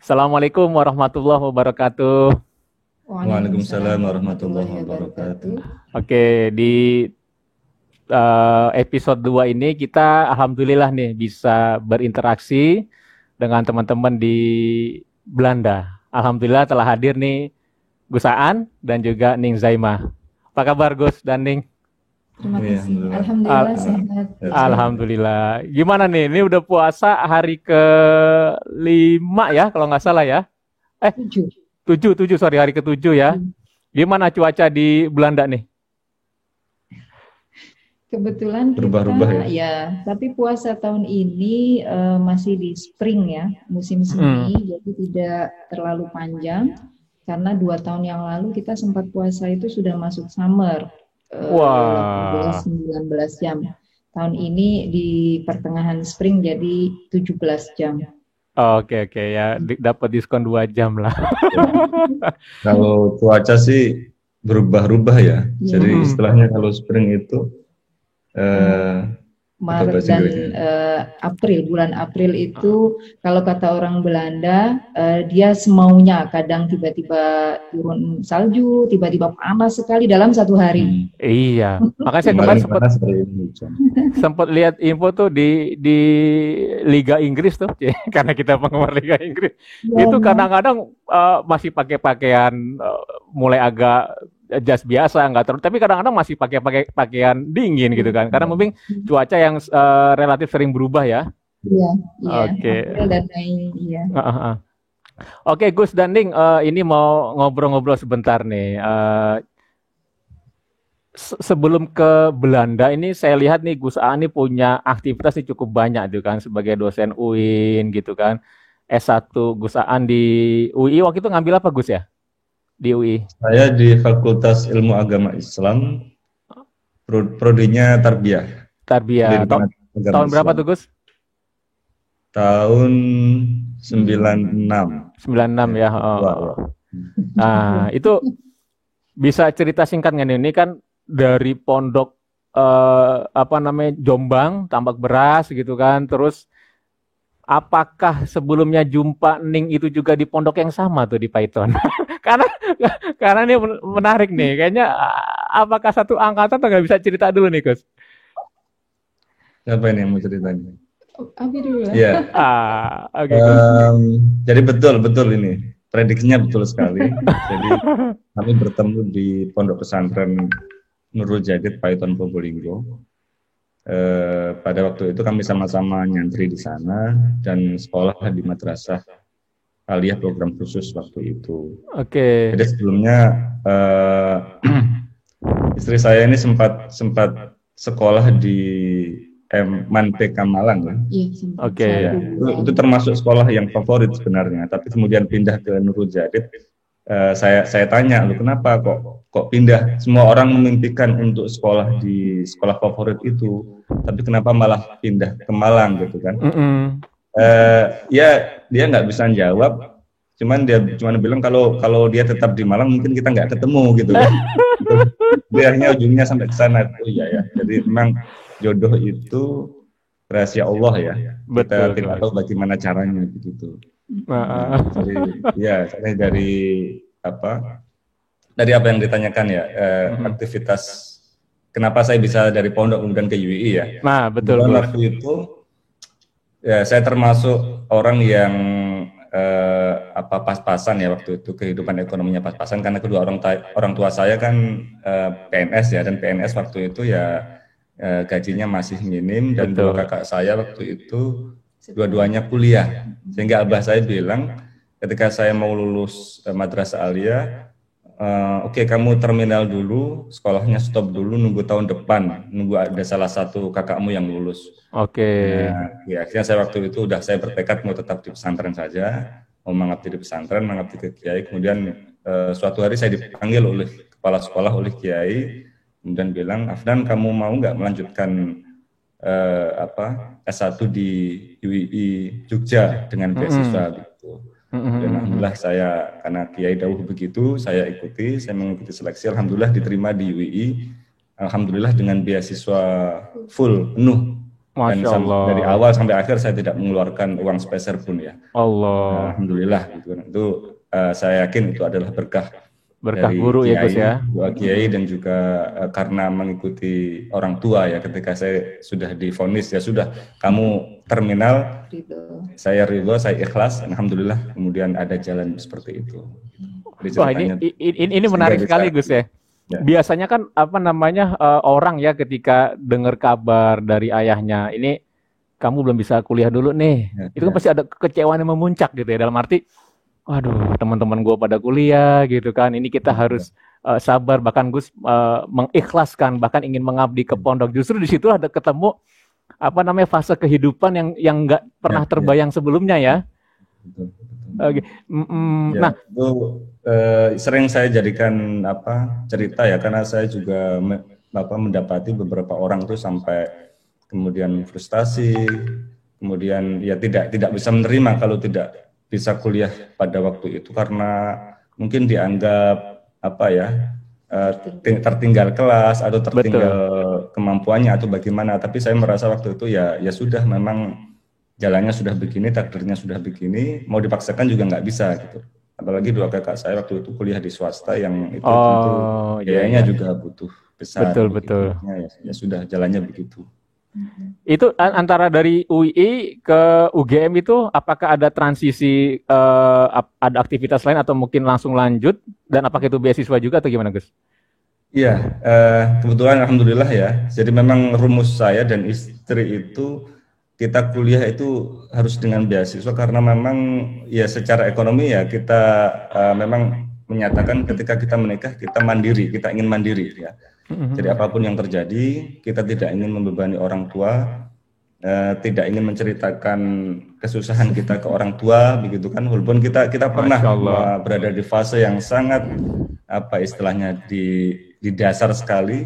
Assalamualaikum warahmatullahi wabarakatuh. Waalaikumsalam Waalaikumsalam warahmatullahi warahmatullahi wabarakatuh. wabarakatuh. Oke, di episode 2 ini kita alhamdulillah nih bisa berinteraksi dengan teman-teman di Belanda. Alhamdulillah telah hadir nih Gus Aan dan juga Ning Zaimah. Apa kabar Gus dan Ning? Terima Iya, kasih. alhamdulillah. Alhamdulillah Al- sehat. Sehat. Alhamdulillah. Gimana nih? Ini udah puasa hari ke-5 ya, kalau nggak salah ya. Eh, 7. 7, sorry, hari ke-7 ya. Gimana cuaca di Belanda nih? Kebetulan Berubah-ubah kita ya. ya, tapi puasa tahun ini masih di spring ya, musim semi, jadi tidak terlalu panjang. Karena 2 tahun yang lalu kita sempat puasa itu sudah masuk summer, Wah, 18-19 jam. Tahun ini di pertengahan spring jadi 17 jam. oke ya, dapat diskon 2 jam lah. Kalau cuaca sih berubah-ubah ya. Jadi Mm-mm. istilahnya kalau spring itu apa Maret bahasa dan Inggrisnya? bulan April itu kalau kata orang Belanda dia semaunya, kadang tiba-tiba turun salju, tiba-tiba panas sekali dalam satu hari. Iya, makanya saya Kemarin kemarin sempat panas hari ini hujan. sempat lihat info tuh di Liga Inggris tuh, karena kita penggemar Liga Inggris. Ya, Itu kadang-kadang masih pakai pakaian mulai agak jas biasa, nggak terlalu, tapi kadang-kadang masih pakai pakaian dingin gitu kan, karena mungkin cuaca yang relatif sering berubah ya. iya, iya, Oke. April dan Mei, iya. Oke, Gus dan Ning, ini mau ngobrol-ngobrol sebentar nih. Sebelum ke Belanda ini saya lihat nih Gus A ini punya aktivitas nih cukup banyak gitu kan sebagai dosen UIN gitu kan. S1 Gus Aan di UI waktu itu ngambil apa Gus ya? Di UI. Saya di Fakultas Ilmu Agama Islam, prodinya Tarbiyah, Tarbiyah. Pendidikan Agama Tahun berapa Islam. tuh Gus? Tahun 96. 96 ya. Wah. Nah, itu bisa cerita singkat nggak nih? Ini kan dari pondok Jombang, Tambak Beras gitu kan. Terus apakah sebelumnya jumpa Ning itu juga di pondok yang sama tuh di Python? karena karena ini menarik nih. Kayaknya apakah satu angkatan atau nggak bisa cerita dulu nih, Gus? Siapa ini yang mau ceritanya? Abi dulu lah. Iya. Oke, Gus. Jadi betul ini. Prediksinya betul sekali. Jadi kami bertemu di Pondok Pesantren Nurul Jadid Python Probolinggo. Pada waktu itu kami sama-sama nyantri di sana dan sekolah di Madrasah Aliyah program khusus waktu itu. Oke. Jadi sebelumnya istri saya ini sempat sekolah di MAN PK Malang ya. Iya, Oke. Ya, itu termasuk sekolah yang favorit sebenarnya, tapi kemudian pindah ke Nurul Jadid. Saya tanya, lu kenapa kok pindah? Semua orang memimpikan untuk sekolah di sekolah favorit itu, tapi kenapa malah pindah ke Malang gitu kan? Ya dia nggak bisa jawab, dia bilang kalau dia tetap di Malang mungkin kita nggak ketemu gitu kan. Dia akhirnya ujungnya sampai ke sana. Oh iya ya, jadi memang jodoh itu rahasia Allah ya. Kita tidak tahu bagaimana caranya begitu. Jadi ya dari apa yang ditanyakan ya, aktivitas kenapa saya bisa dari pondok kemudian ke UII ya. Nah, betul. Waktu itu ya saya termasuk orang yang pas-pasan ya waktu itu, kehidupan ekonominya pas-pasan karena kedua orang tua saya kan PNS ya, dan PNS waktu itu ya gajinya masih minim, dan dua kakak saya waktu itu dua-duanya kuliah, sehingga abah saya bilang ketika saya mau lulus Madrasah Aliyah, oke, kamu terminal dulu, sekolahnya stop dulu, nunggu tahun depan, nunggu ada salah satu kakakmu yang lulus. Oke. Ya, akhirnya saya waktu itu saya bertekad mau tetap di pesantren saja, mau mengabdi di pesantren, mengabdi ke kiai. Kemudian suatu hari saya dipanggil oleh kepala sekolah, oleh kiai, kemudian bilang, Afdan, kamu mau nggak melanjutkan S1 di UII Jogja dengan beasiswa gitu. Dan alhamdulillah saya, karena kiai dawuh begitu, saya mengikuti seleksi, alhamdulillah diterima di UII, alhamdulillah dengan beasiswa full penuh Dan Masya dari Allah. awal sampai akhir saya tidak mengeluarkan uang sepeser pun ya. Allah. Alhamdulillah gitu kan. Itu saya yakin itu adalah berkah Berkah dari guru ya Gus kiai, ya. doa kiai, dan juga karena mengikuti orang tua ya, ketika saya sudah divonis ya sudah kamu terminal, Gitu. saya ridho, saya ikhlas, alhamdulillah kemudian ada jalan seperti itu. Jadi Wah, ceritanya ini sehingga menarik bisa sekali Gus ya. ya. Biasanya kan apa namanya orang ya ketika dengar kabar dari ayahnya, ini kamu belum bisa kuliah dulu nih. Ya, Itu kan ya. pasti ada kekecewaan yang memuncak gitu ya, dalam arti waduh, teman-teman gue pada kuliah gitu kan. Ini kita harus sabar, bahkan Gus mengikhlaskan, bahkan ingin mengabdi ke pondok. Justru di situ ada ketemu apa namanya fase kehidupan yang nggak pernah Ya, terbayang sebelumnya ya. Betul, betul. Oke. Ya, Nah, itu sering saya jadikan cerita ya, karena saya juga mendapati beberapa orang tuh sampai kemudian frustasi, kemudian ya tidak bisa menerima kalau tidak bisa kuliah pada waktu itu karena mungkin dianggap tertinggal kelas atau tertinggal kemampuannya atau bagaimana. Tapi saya merasa waktu itu ya sudah, memang jalannya sudah begini, takdirnya sudah begini, mau dipaksakan juga nggak bisa gitu. Apalagi dua kakak saya waktu itu kuliah di swasta yang itu tentu biayanya juga butuh besar. Betul. Ya sudah, jalannya begitu. Itu antara dari UI ke UGM itu apakah ada transisi, ada aktivitas lain atau mungkin langsung lanjut, dan apakah itu beasiswa juga atau gimana Gus? Iya, kebetulan alhamdulillah ya. Jadi memang rumus saya dan istri itu kita kuliah itu harus dengan beasiswa karena memang ya secara ekonomi ya kita memang menyatakan ketika kita menikah kita mandiri, kita ingin mandiri ya. Jadi apapun yang terjadi kita tidak ingin membebani orang tua, tidak ingin menceritakan kesusahan kita ke orang tua, begitu kan. Walaupun kita pernah berada di fase yang sangat istilahnya di dasar sekali,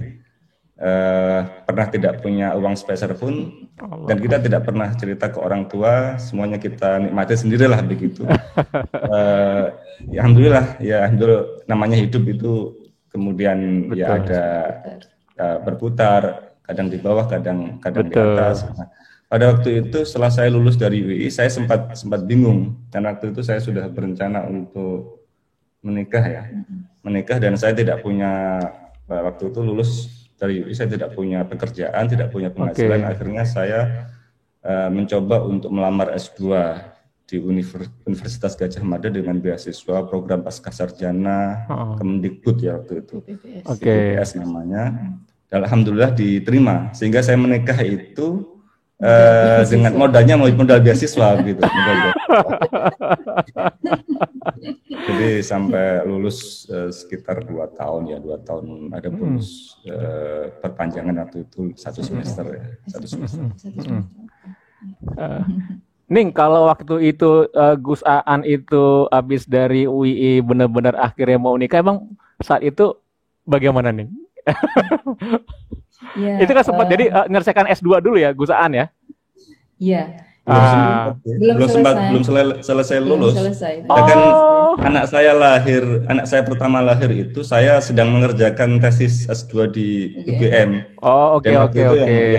pernah tidak punya uang sepeser pun, dan kita tidak pernah cerita ke orang tua, semuanya kita nikmati sendirilah begitu. Alhamdulillah namanya hidup itu kemudian ya ada berputar, kadang di bawah, kadang di atas. Nah, pada waktu itu setelah saya lulus dari UI, saya sempat bingung, dan waktu itu saya sudah berencana untuk menikah dan saya tidak punya, waktu itu lulus dari UI saya tidak punya pekerjaan, tidak punya penghasilan. Akhirnya saya mencoba untuk melamar S2 di Universitas Gadjah Mada dengan beasiswa program Pascasarjana Kemendikbud ya waktu itu. BPS namanya. Dan alhamdulillah diterima, sehingga saya menikah itu dengan modal beasiswa gitu. Jadi sampai lulus sekitar 2 tahun ya, 2 tahun ada bonus perpanjangan waktu itu 1 semester ya, 1 semester. Ning, kalau waktu itu Gus Aan itu habis dari UI benar-benar akhirnya mau nikah, emang saat itu bagaimana Ning? Ya, itu kan sempat jadi menyelesaikan S2 dulu ya Gus Aan ya? Iya. Belum selesai lulus. Bahkan anak saya pertama lahir itu saya sedang mengerjakan tesis S2 di UGM. Dan waktu itu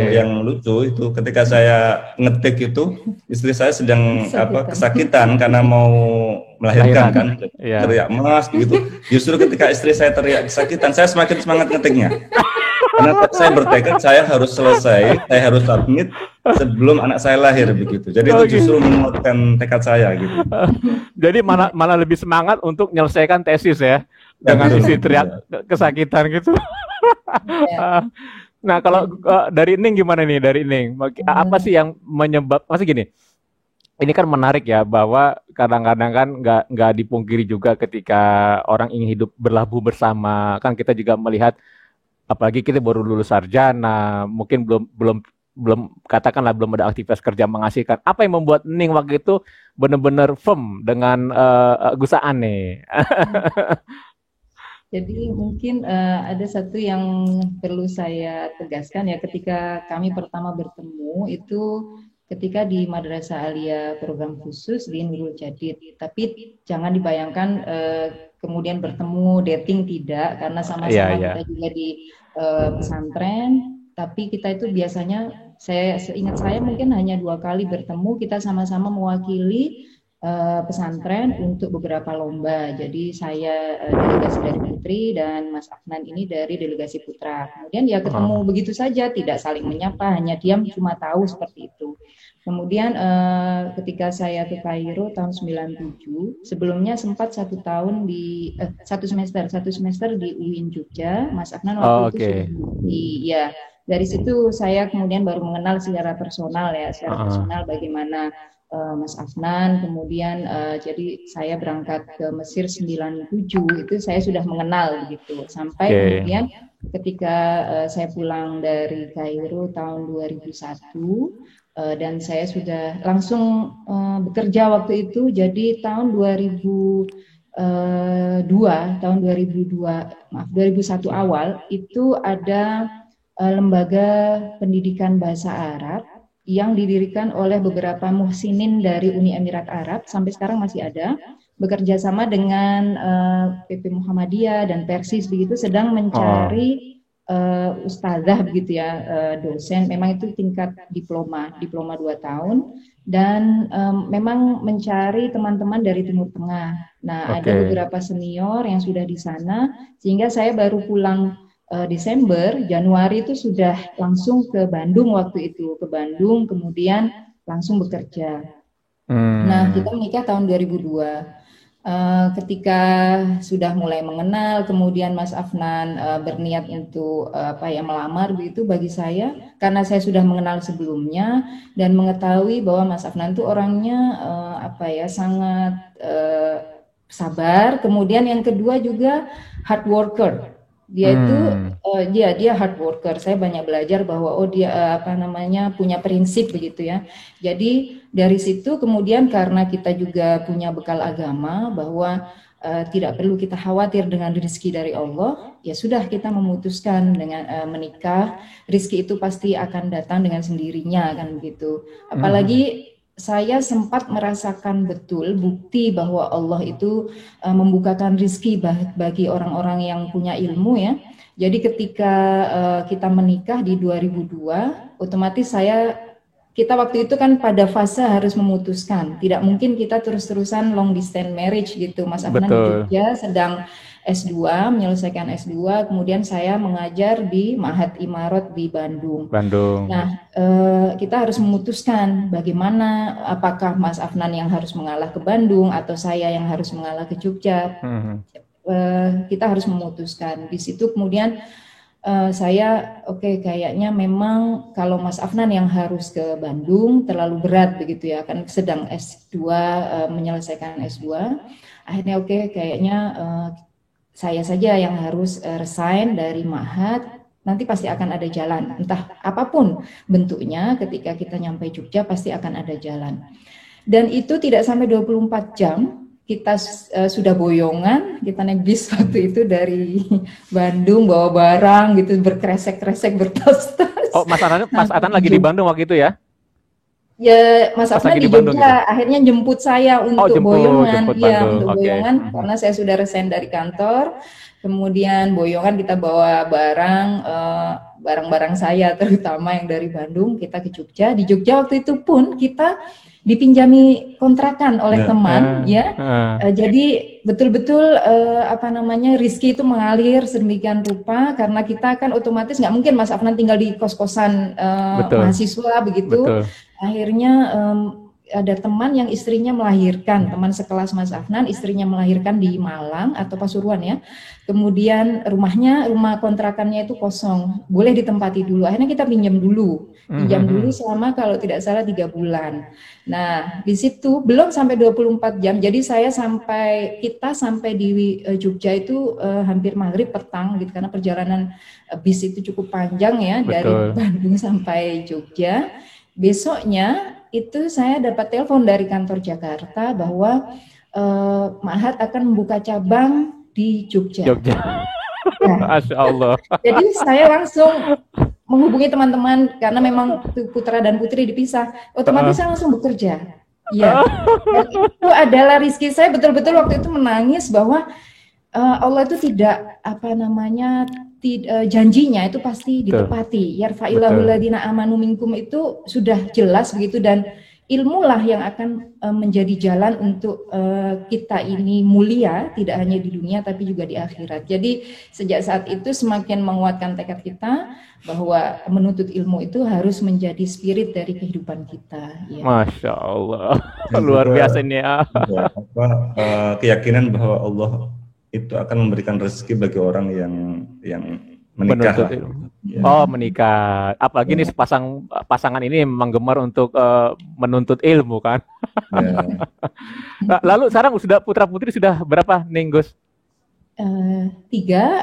yang lucu itu ketika saya ngetik itu istri saya sedang kesakitan karena mau melahirkan kan, teriak mas begitu. Justru ketika istri saya teriak kesakitan, saya semakin semangat ngetiknya. Karena saya bertekad saya harus selesai, saya harus submit sebelum anak saya lahir begitu. Jadi itu justru menguatkan tekad saya gitu. Jadi malah lebih semangat untuk menyelesaikan tesis ya, dengan isi teriak kesakitan gitu. Nah kalau dari Ning gimana nih, dari Ning? Apa sih yang menyebab? Masih gini, ini kan menarik ya, bahwa kadang-kadang kan nggak dipungkiri juga ketika orang ingin hidup berlabuh bersama, kan kita juga melihat, apalagi kita baru lulus sarjana, mungkin belum katakanlah belum ada aktivitas kerja menghasilkan. Apa yang membuat Ning waktu itu benar-benar firm dengan Gus Aan nih? Jadi mungkin ada satu yang perlu saya tegaskan ya, ketika kami pertama bertemu itu ketika di Madrasah Alia program khusus di Nurul Jadid. Tapi jangan dibayangkan kemudian bertemu dating, tidak, karena sama-sama kita juga di pesantren. Tapi kita itu biasanya Saya seingat saya mungkin hanya 2 kali bertemu, kita sama-sama mewakili pesantren untuk beberapa lomba. Jadi saya delegasi dari putri dan Mas Afnan ini dari delegasi putra. Kemudian ya ketemu begitu saja, tidak saling menyapa, hanya diam cuma tahu seperti itu. Kemudian ketika saya ke Kairo tahun 97, sebelumnya sempat 1 tahun di 1 semester di UIN Jogja. Mas Afnan waktu itu sudah ya. Dari situ saya kemudian baru mengenal secara personal bagaimana Mas Afnan. Kemudian jadi saya berangkat ke Mesir 97, itu saya sudah mengenal begitu. Sampai kemudian ketika saya pulang dari Kairo tahun 2001, dan saya sudah langsung bekerja waktu itu. Jadi tahun 2001 awal itu ada lembaga pendidikan bahasa Arab yang didirikan oleh beberapa muhsinin dari Uni Emirat Arab, sampai sekarang masih ada, bekerja sama dengan PP Muhammadiyah dan Persis begitu, sedang mencari ustazah begitu ya, dosen. Memang itu tingkat diploma 2 tahun, dan memang mencari teman-teman dari Timur Tengah. Nah, ada beberapa senior yang sudah di sana, sehingga saya baru pulang Desember, Januari itu sudah langsung ke Bandung waktu itu, kemudian langsung bekerja. Nah, kita menikah tahun 2002. Ketika sudah mulai mengenal, kemudian Mas Afnan berniat untuk melamar begitu, bagi saya, karena saya sudah mengenal sebelumnya dan mengetahui bahwa Mas Afnan itu orangnya sangat sabar. Kemudian yang kedua juga hard worker. Dia itu dia hard worker. Saya banyak belajar bahwa dia punya prinsip begitu ya. Jadi dari situ kemudian karena kita juga punya bekal agama bahwa tidak perlu kita khawatir dengan rezeki dari Allah, ya sudah kita memutuskan dengan menikah. Rezeki itu pasti akan datang dengan sendirinya kan begitu. Apalagi saya sempat merasakan betul bukti bahwa Allah itu membukakan rezeki bagi orang-orang yang punya ilmu ya. Jadi ketika kita menikah di 2002, otomatis kita waktu itu kan pada fase harus memutuskan. Tidak mungkin kita terus-terusan long distance marriage gitu. Mas Afnan di Jogja sedang S2, menyelesaikan S2, kemudian saya mengajar di Ma'had Imarat di Bandung. Nah, kita harus memutuskan bagaimana, apakah Mas Afnan yang harus mengalah ke Bandung atau saya yang harus mengalah ke Jogja. Kita harus memutuskan. Di situ kemudian saya kayaknya memang kalau Mas Afnan yang harus ke Bandung terlalu berat begitu ya, kan sedang S2, menyelesaikan S2. Akhirnya kayaknya saya saja yang harus resign dari Ma'had, nanti pasti akan ada jalan. Entah apapun bentuknya, ketika kita nyampe Jogja pasti akan ada jalan. Dan itu tidak sampai 24 jam, kita sudah boyongan, kita naik bis waktu itu dari Bandung, bawa barang gitu, berkresek-kresek, bertas-tas. Oh, Mas Atan lagi di Bandung waktu itu ya? Ya, Mas Afnan di Jogja gitu? Akhirnya jemput saya untuk boyongan, boyongan karena saya sudah resign dari kantor. Kemudian boyongan kita bawa barang-barang saya terutama yang dari Bandung kita ke Jogja. Di Jogja waktu itu pun kita dipinjami kontrakan oleh teman jadi betul-betul rezeki itu mengalir sedemikian rupa, karena kita kan otomatis nggak mungkin Mas Afnan tinggal di kos-kosan mahasiswa begitu. Akhirnya ada teman yang istrinya melahirkan, teman sekelas Mas Afnan, istrinya melahirkan di Malang atau Pasuruan ya. Kemudian rumah kontrakannya itu kosong, boleh ditempati dulu. Akhirnya kita pinjam dulu selama kalau tidak salah 3 bulan. Nah, di situ belum sampai 24 jam. Jadi kita sampai di Jogja itu hampir maghrib petang gitu, karena perjalanan bis itu cukup panjang ya. Dari Bandung sampai Jogja. Besoknya itu saya dapat telepon dari kantor Jakarta bahwa Ma'had akan membuka cabang di Jogja. Masya Allah. Jadi saya langsung menghubungi teman-teman, karena memang putra dan putri dipisah. Otomatis saya langsung bekerja. Ya, itu adalah rezeki saya. Betul-betul waktu itu menangis bahwa Allah itu tidak janjinya itu pasti Betul. ditepati. Yarfa'illahu ladina amanu minkum itu sudah jelas begitu, dan ilmulah yang akan menjadi jalan untuk kita ini mulia, tidak hanya di dunia tapi juga di akhirat. Jadi sejak saat itu semakin menguatkan tekad kita bahwa menuntut ilmu itu harus menjadi spirit dari kehidupan kita. Ya. Masya Allah, luar biasa ini ya. Keyakinan bahwa Allah itu akan memberikan rezeki bagi orang yang menikah. Oh, menikah. Apalagi nih pasangan ini memang gemar untuk menuntut ilmu kan. Ya. Lalu sekarang sudah putra-putri sudah berapa nih, Gus? 3,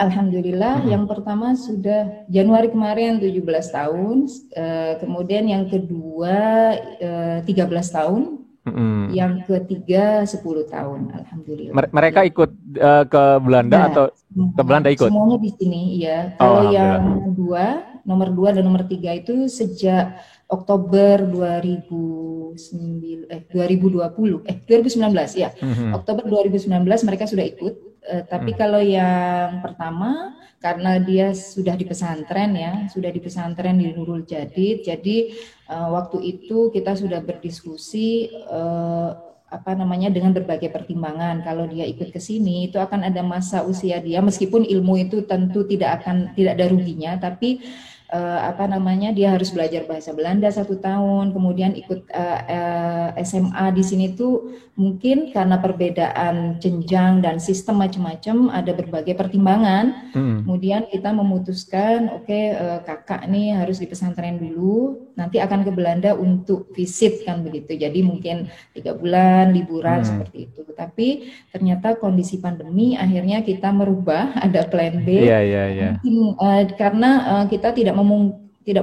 alhamdulillah. Yang pertama sudah Januari kemarin 17 tahun, kemudian yang kedua 13 tahun. Yang ketiga 10 tahun, alhamdulillah. Mereka ikut ke Belanda atau ke Belanda ikut? Semuanya di sini, ya. Kalau yang nomor 2 dan nomor 3 itu sejak Oktober 2019 ya. Oktober 2019 mereka sudah ikut. Tapi kalau yang pertama, karena dia sudah di pesantren ya, sudah di pesantren di Nurul Jadid, jadi waktu itu kita sudah berdiskusi dengan berbagai pertimbangan. Kalau dia ikut ke sini itu akan ada masa usia dia, meskipun ilmu itu tentu tidak ada ruginya, tapi dia harus belajar bahasa Belanda 1 tahun, kemudian ikut SMA di sini tuh mungkin karena perbedaan jenjang dan sistem macam-macam ada berbagai pertimbangan. Kemudian kita memutuskan kakak nih harus di pesantren dulu, nanti akan ke Belanda untuk visit kan begitu. Jadi mungkin 3 bulan liburan seperti itu. Tapi ternyata kondisi pandemi akhirnya kita merubah, ada plan B. Mungkin, karena kita tidak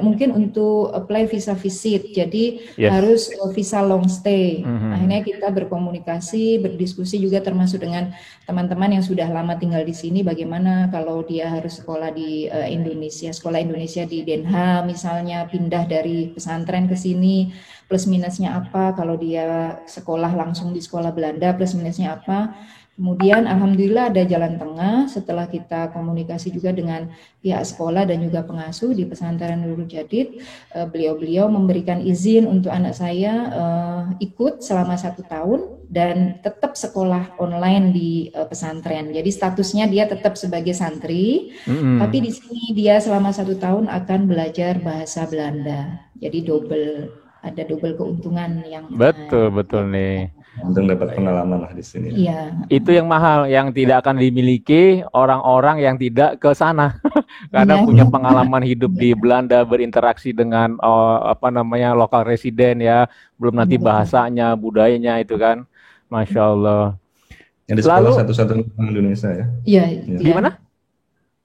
mungkin untuk apply visa visit, jadi harus visa long stay. Akhirnya kita berkomunikasi, berdiskusi juga termasuk dengan teman-teman yang sudah lama tinggal di sini, bagaimana kalau dia harus sekolah di Indonesia, sekolah Indonesia di Den Haag misalnya, pindah dari pesantren ke sini, plus minusnya apa, kalau dia sekolah langsung di sekolah Belanda, plus minusnya apa. Kemudian alhamdulillah ada jalan tengah setelah kita komunikasi juga dengan pihak sekolah dan juga pengasuh di pesantren Nurul Jadid. Beliau-beliau memberikan izin untuk anak saya ikut selama 1 tahun dan tetap sekolah online di pesantren. Jadi statusnya dia tetap sebagai santri, tapi di sini dia selama 1 tahun akan belajar bahasa Belanda. Jadi ada double keuntungan yang betul nih. Untuk dapat pengalaman lah di sini. Iya. Itu yang mahal, yang tidak akan dimiliki orang-orang yang tidak ke sana, karena punya pengalaman hidup di Belanda, berinteraksi dengan lokal residen ya, belum nanti bahasanya, budayanya itu kan, Masya Allah. Yang di sekolah satu-satunya orang Indonesia ya? Iya. Gimana?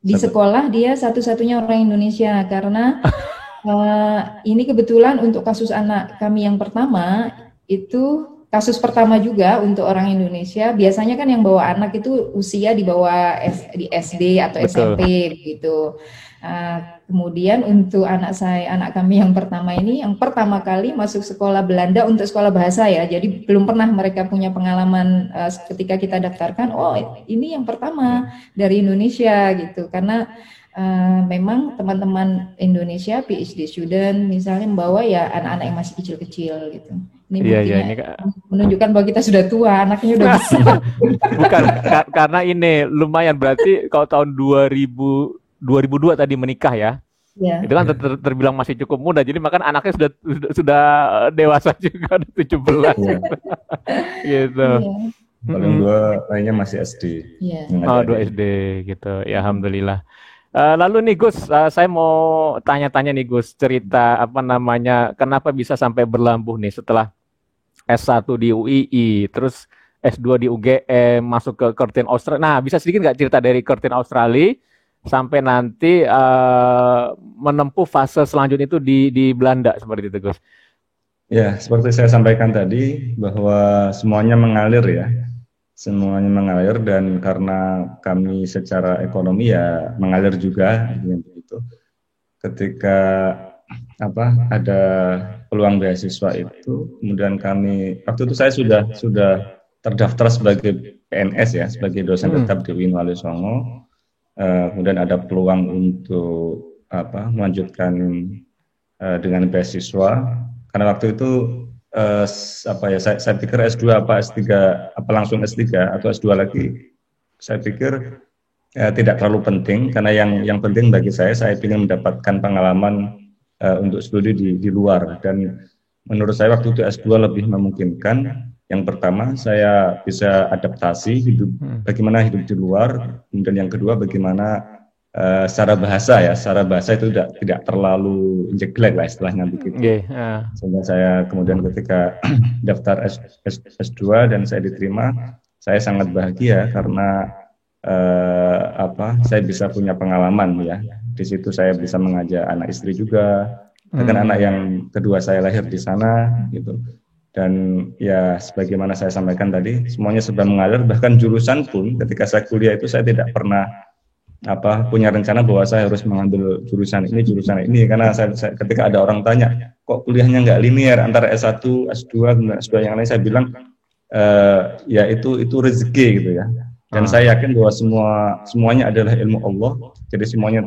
Di sekolah dia satu-satunya orang Indonesia karena ini kebetulan untuk kasus anak kami yang pertama itu. Kasus pertama juga untuk orang Indonesia, biasanya kan yang bawa anak itu usia di bawah di SD atau SMP begitu. Kemudian untuk anak kami yang pertama ini, yang pertama kali masuk sekolah Belanda untuk sekolah bahasa ya, jadi belum pernah mereka punya pengalaman ketika kita daftarkan, ini yang pertama dari Indonesia gitu, karena memang teman-teman Indonesia PhD student misalnya membawa ya anak-anak yang masih kecil-kecil gitu. Ini menunjukkan bahwa kita sudah tua, anaknya udah besar. Bukan, karena ini lumayan, berarti kalau tahun 2002 tadi menikah ya. Itu kan terbilang masih cukup muda, jadi makanya anaknya sudah dewasa juga, 17 gitu. Paling 2 lainnya masih SD. 2 SD gitu. Ya alhamdulillah. Lalu nih Gus, saya mau tanya-tanya nih Gus, cerita kenapa bisa sampai berlabuh nih setelah S1 di UII, terus S2 di UGM, masuk ke Curtin Australia. Nah, bisa sedikit nggak cerita dari Curtin Australia sampai nanti menempuh fase selanjutnya itu di Belanda seperti itu Gus? Ya, seperti saya sampaikan tadi bahwa semuanya mengalir ya. Semuanya mengalir, dan karena kami secara ekonomi ya mengalir juga begitu. Ketika ada peluang beasiswa itu, kemudian kami waktu itu saya sudah terdaftar sebagai PNS ya, sebagai dosen tetap di UIN Wali Songo. kemudian ada peluang untuk melanjutkan dengan beasiswa. Karena waktu itu saya pikir S2 apa S3 apa langsung S3 atau S2 lagi. Saya pikir tidak terlalu penting, karena yang penting bagi saya ingin mendapatkan pengalaman untuk studi di luar, dan menurut saya waktu itu S2 lebih memungkinkan. Yang pertama, saya bisa adaptasi bagaimana hidup di luar, kemudian yang kedua bagaimana secara bahasa itu tidak terlalu jelek lah istilahnya begitu. Sehingga saya kemudian ketika daftar S2 dan saya diterima, saya sangat bahagia karena saya bisa punya pengalaman ya. Di situ saya bisa mengajak anak istri juga, dengan anak yang kedua saya lahir di sana gitu. Dan ya sebagaimana saya sampaikan tadi, semuanya serba mengalir. Bahkan jurusan pun ketika saya kuliah itu saya tidak pernah punya rencana bahwa saya harus mengambil jurusan ini, karena saya ketika ada orang tanya kok kuliahnya nggak linear antara S1, S2, kemudian S2 yang lain, saya bilang ya itu rezeki gitu ya. Dan saya yakin bahwa semuanya adalah ilmu Allah, jadi semuanya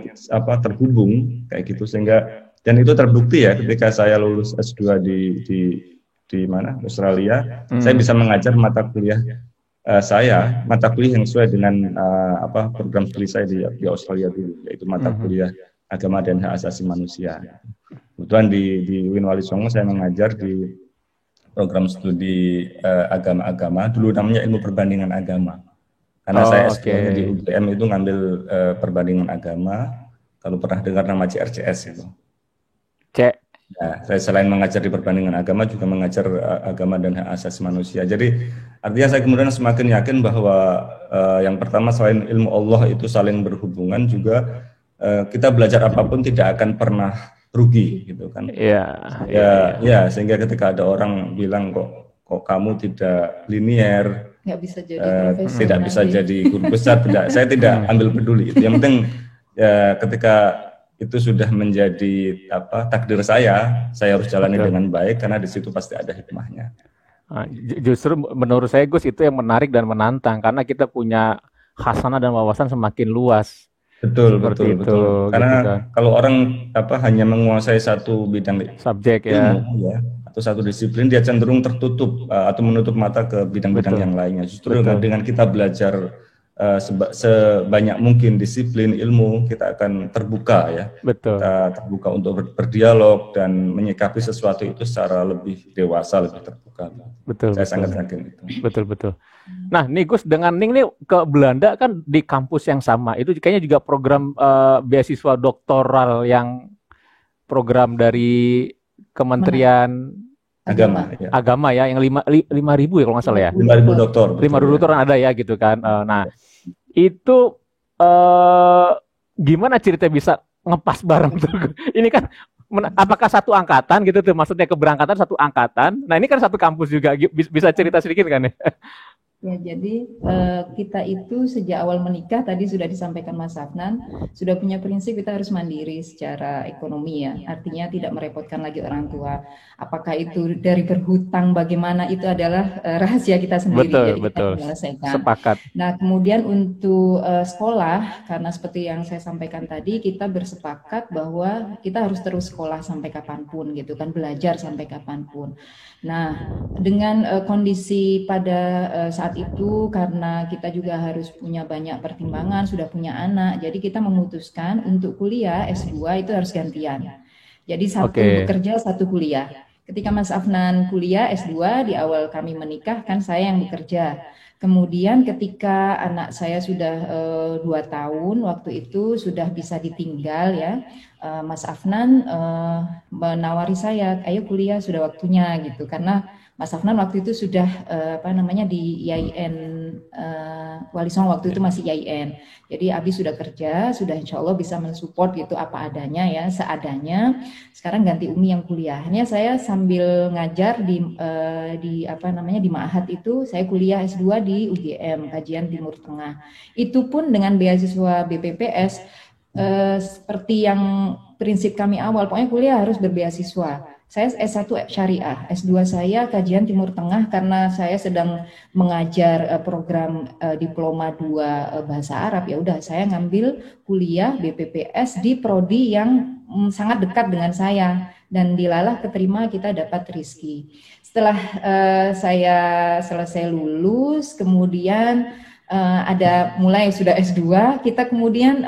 terhubung kayak gitu, sehingga dan itu terbukti ya ketika saya lulus S2 di mana Australia, saya bisa mengajar mata kuliah yang sesuai dengan program studi saya di Australia dulu, yaitu mata kuliah agama dan hak asasi manusia. Kebetulan di UIN Wali Songo saya mengajar di program studi agama-agama, dulu namanya ilmu perbandingan agama. Karena saya S2 di UGM itu ngambil perbandingan agama. Kalau pernah dengar nama CRCS itu. Nah, saya selain mengajar di perbandingan agama juga mengajar agama dan hak asasi manusia. Jadi artinya saya kemudian semakin yakin bahwa yang pertama selain ilmu Allah itu saling berhubungan, juga kita belajar apapun tidak akan pernah rugi gitu kan. Sehingga ketika ada orang bilang kok kamu tidak linear, nggak bisa jadi profesor, tidak bisa jadi guru besar, saya tidak ambil peduli. Yang penting ketika itu sudah menjadi takdir saya harus jalani dengan baik, karena di situ pasti ada hikmahnya. Justru menurut saya Gus, itu yang menarik dan menantang, karena kita punya khasanah dan wawasan semakin luas. Betul. Karena gitu kan, kalau orang hanya menguasai satu bidang subjek ilmu, ya, atau satu disiplin, dia cenderung tertutup atau menutup mata ke bidang-bidang yang lainnya. Justru dengan kita belajar sebanyak mungkin disiplin ilmu, kita akan terbuka ya. Kita terbuka untuk berdialog dan menyikapi sesuatu itu secara lebih dewasa, lebih terbuka. Saya sangat yakin itu. Betul. Nah, nih Gus, dengan Ning nih ke Belanda kan di kampus yang sama. Itu kayaknya juga program beasiswa doktoral, yang program dari Kementerian Agama ya, yang 5.000 ya kalau nggak salah ya. 5.000 dokter. 5.000 dokter ada ya gitu kan. Nah, itu gimana ceritanya bisa ngepas bareng tuh? Ini kan apakah satu angkatan gitu tuh, maksudnya keberangkatan satu angkatan. Nah, ini kan satu kampus juga, bisa cerita sedikit kan ya? Ya, jadi kita itu sejak awal menikah, tadi sudah disampaikan Mas Afnan, sudah punya prinsip kita harus mandiri secara ekonomi ya. Artinya tidak merepotkan lagi orang tua. Apakah itu dari berhutang bagaimana, itu adalah rahasia kita sendiri. Jadi kita menyelesaikan. Sepakat. Nah, kemudian untuk sekolah, karena seperti yang saya sampaikan tadi, kita bersepakat bahwa kita harus terus sekolah sampai kapanpun gitu kan, belajar sampai kapanpun. Nah, dengan kondisi pada saat itu, karena kita juga harus punya banyak pertimbangan, sudah punya anak, jadi kita memutuskan untuk kuliah S2 itu harus gantian. Jadi satu bekerja, satu kuliah. Ketika Mas Afnan kuliah S2, di awal kami menikah kan saya yang bekerja. Kemudian ketika anak saya sudah 2 tahun, waktu itu sudah bisa ditinggal ya, Mas Afnan menawari saya, ayo kuliah, sudah waktunya gitu. Karena Mas Afnan waktu itu sudah di IAIN Wali Songo, waktu itu masih IAIN. Jadi Abi sudah kerja, sudah insya Allah bisa mensupport gitu apa adanya ya, seadanya. Sekarang ganti Umi yang kuliah. Hanya saya sambil ngajar di Ma'had itu, saya kuliah S2 di UGM, Kajian Timur Tengah. Itu pun dengan beasiswa BPPS, seperti yang prinsip kami awal, pokoknya kuliah harus berbeasiswa. Saya S1 Syariah, S2 saya kajian Timur Tengah karena saya sedang mengajar program diploma 2 bahasa Arab. Ya udah saya ngambil kuliah BPPS di prodi yang sangat dekat dengan saya dan dilalah keterima kita dapat Rizki. Setelah saya selesai lulus, kemudian ada mulai sudah S2, kita kemudian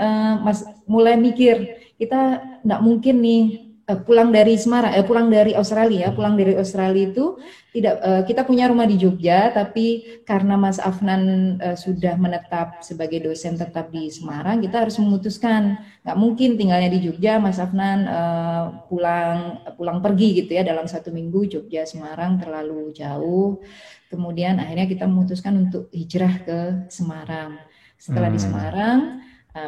mulai mikir kita nggak mungkin nih pulang dari Semarang, pulang dari Australia itu tidak, kita punya rumah di Jogja, tapi karena Mas Afnan sudah menetap sebagai dosen tetap di Semarang, kita harus memutuskan nggak mungkin tinggalnya di Jogja, Mas Afnan pulang pergi gitu ya dalam 1 minggu, Jogja Semarang terlalu jauh. Kemudian akhirnya kita memutuskan untuk hijrah ke Semarang. Setelah di Semarang,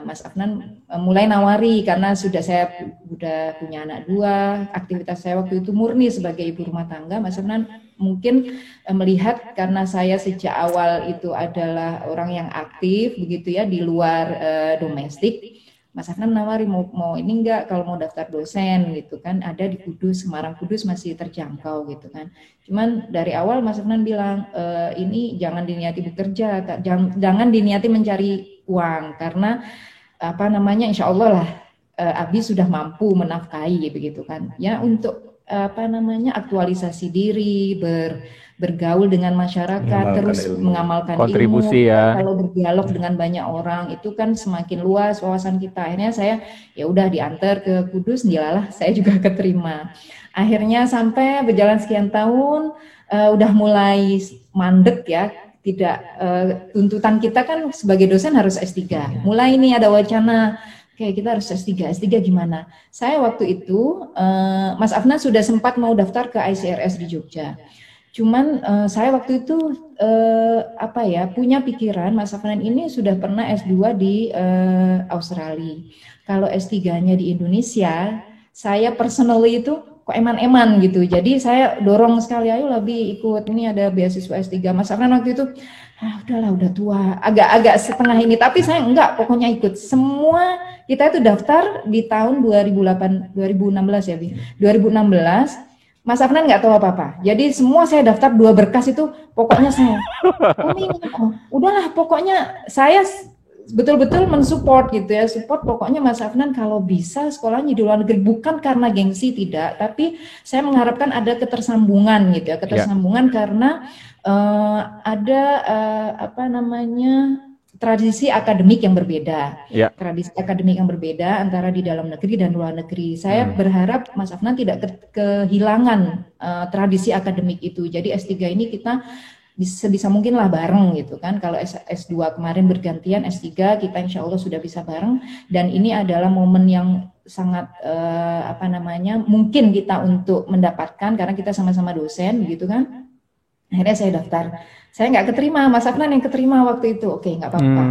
Mas Afnan mulai nawari karena saya sudah punya anak 2, aktivitas saya waktu itu murni sebagai ibu rumah tangga. Mas Afnan mungkin melihat karena saya sejak awal itu adalah orang yang aktif begitu ya di luar domestik. Mas Afnan nawari mau ini enggak kalau mau daftar dosen gitu kan, ada di Kudus, Semarang Kudus masih terjangkau gitu kan. Cuman dari awal Mas Afnan bilang ini jangan diniati bekerja, jangan diniati mencari uang karena insya Allah lah Abi sudah mampu menafkahi begitu kan ya, untuk aktualisasi diri, bergaul dengan masyarakat, terus mengamalkan kontribusi ilmu, ya. kalau berdialog dengan banyak orang itu kan semakin luas wawasan kita. Akhirnya saya ya udah diantar ke Kudus, dilalah saya juga keterima. Akhirnya sampai berjalan sekian tahun udah mulai mandek ya. Tidak, tuntutan kita kan sebagai dosen harus S3. Mulai ini ada wacana kayak kita harus S3 gimana? Saya waktu itu Mas Afnan sudah sempat mau daftar ke ICRS di Jogja. Cuman saya waktu itu punya pikiran Mas Afnan ini sudah pernah S2 di Australia. Kalau S3-nya di Indonesia, saya personally itu kok eman-eman gitu. Jadi saya dorong sekali, ayo lebih ikut, ini ada beasiswa S3. Mas Afnan waktu itu, udahlah udah tua, agak setengah ini. Tapi saya enggak, pokoknya ikut. Semua kita itu daftar di tahun 2016 ya, Bi. 2016, Mas Afnan nggak tahu apa-apa. Jadi semua saya daftar 2 berkas itu, pokoknya saya, udahlah pokoknya saya betul-betul mensupport gitu ya, support pokoknya Mas Afnan kalau bisa sekolahnya di luar negeri, bukan karena gengsi tidak, tapi saya mengharapkan ada ketersambungan gitu ya, ketersambungan karena ada tradisi akademik yang berbeda, tradisi akademik yang berbeda antara di dalam negeri dan luar negeri. Saya berharap Mas Afnan tidak kehilangan tradisi akademik itu. Jadi S3 ini kita bisa mungkin lah bareng gitu kan. Kalau S2 kemarin bergantian, S3 kita insya Allah sudah bisa bareng. Dan ini adalah momen yang sangat mungkin kita untuk mendapatkan karena kita sama-sama dosen gitu kan. Akhirnya saya daftar. Saya nggak keterima, Mas Afnan yang keterima waktu itu. Oke, nggak apa-apa.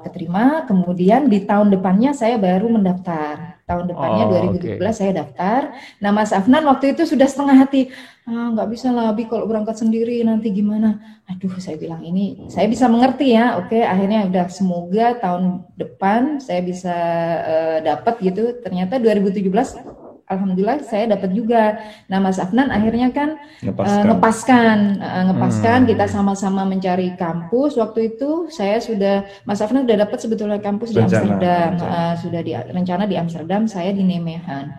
Keterima, kemudian di tahun depannya saya baru mendaftar. Tahun depannya 2017 saya daftar. Nah, Mas Afnan waktu itu sudah setengah hati. Nggak bisa lah, Abi kalau berangkat sendiri nanti gimana? Aduh, saya bilang ini, saya bisa mengerti ya. Oke, akhirnya udah semoga tahun depan saya bisa dapat gitu. Ternyata 2017 Alhamdulillah saya dapat juga. Nah, Mas Afnan akhirnya kan ngepaskan, kita sama-sama mencari kampus. Waktu itu Mas Afnan sudah dapat sebetulnya kampus di Amsterdam, sudah rencana di Amsterdam, saya di Nijmegen.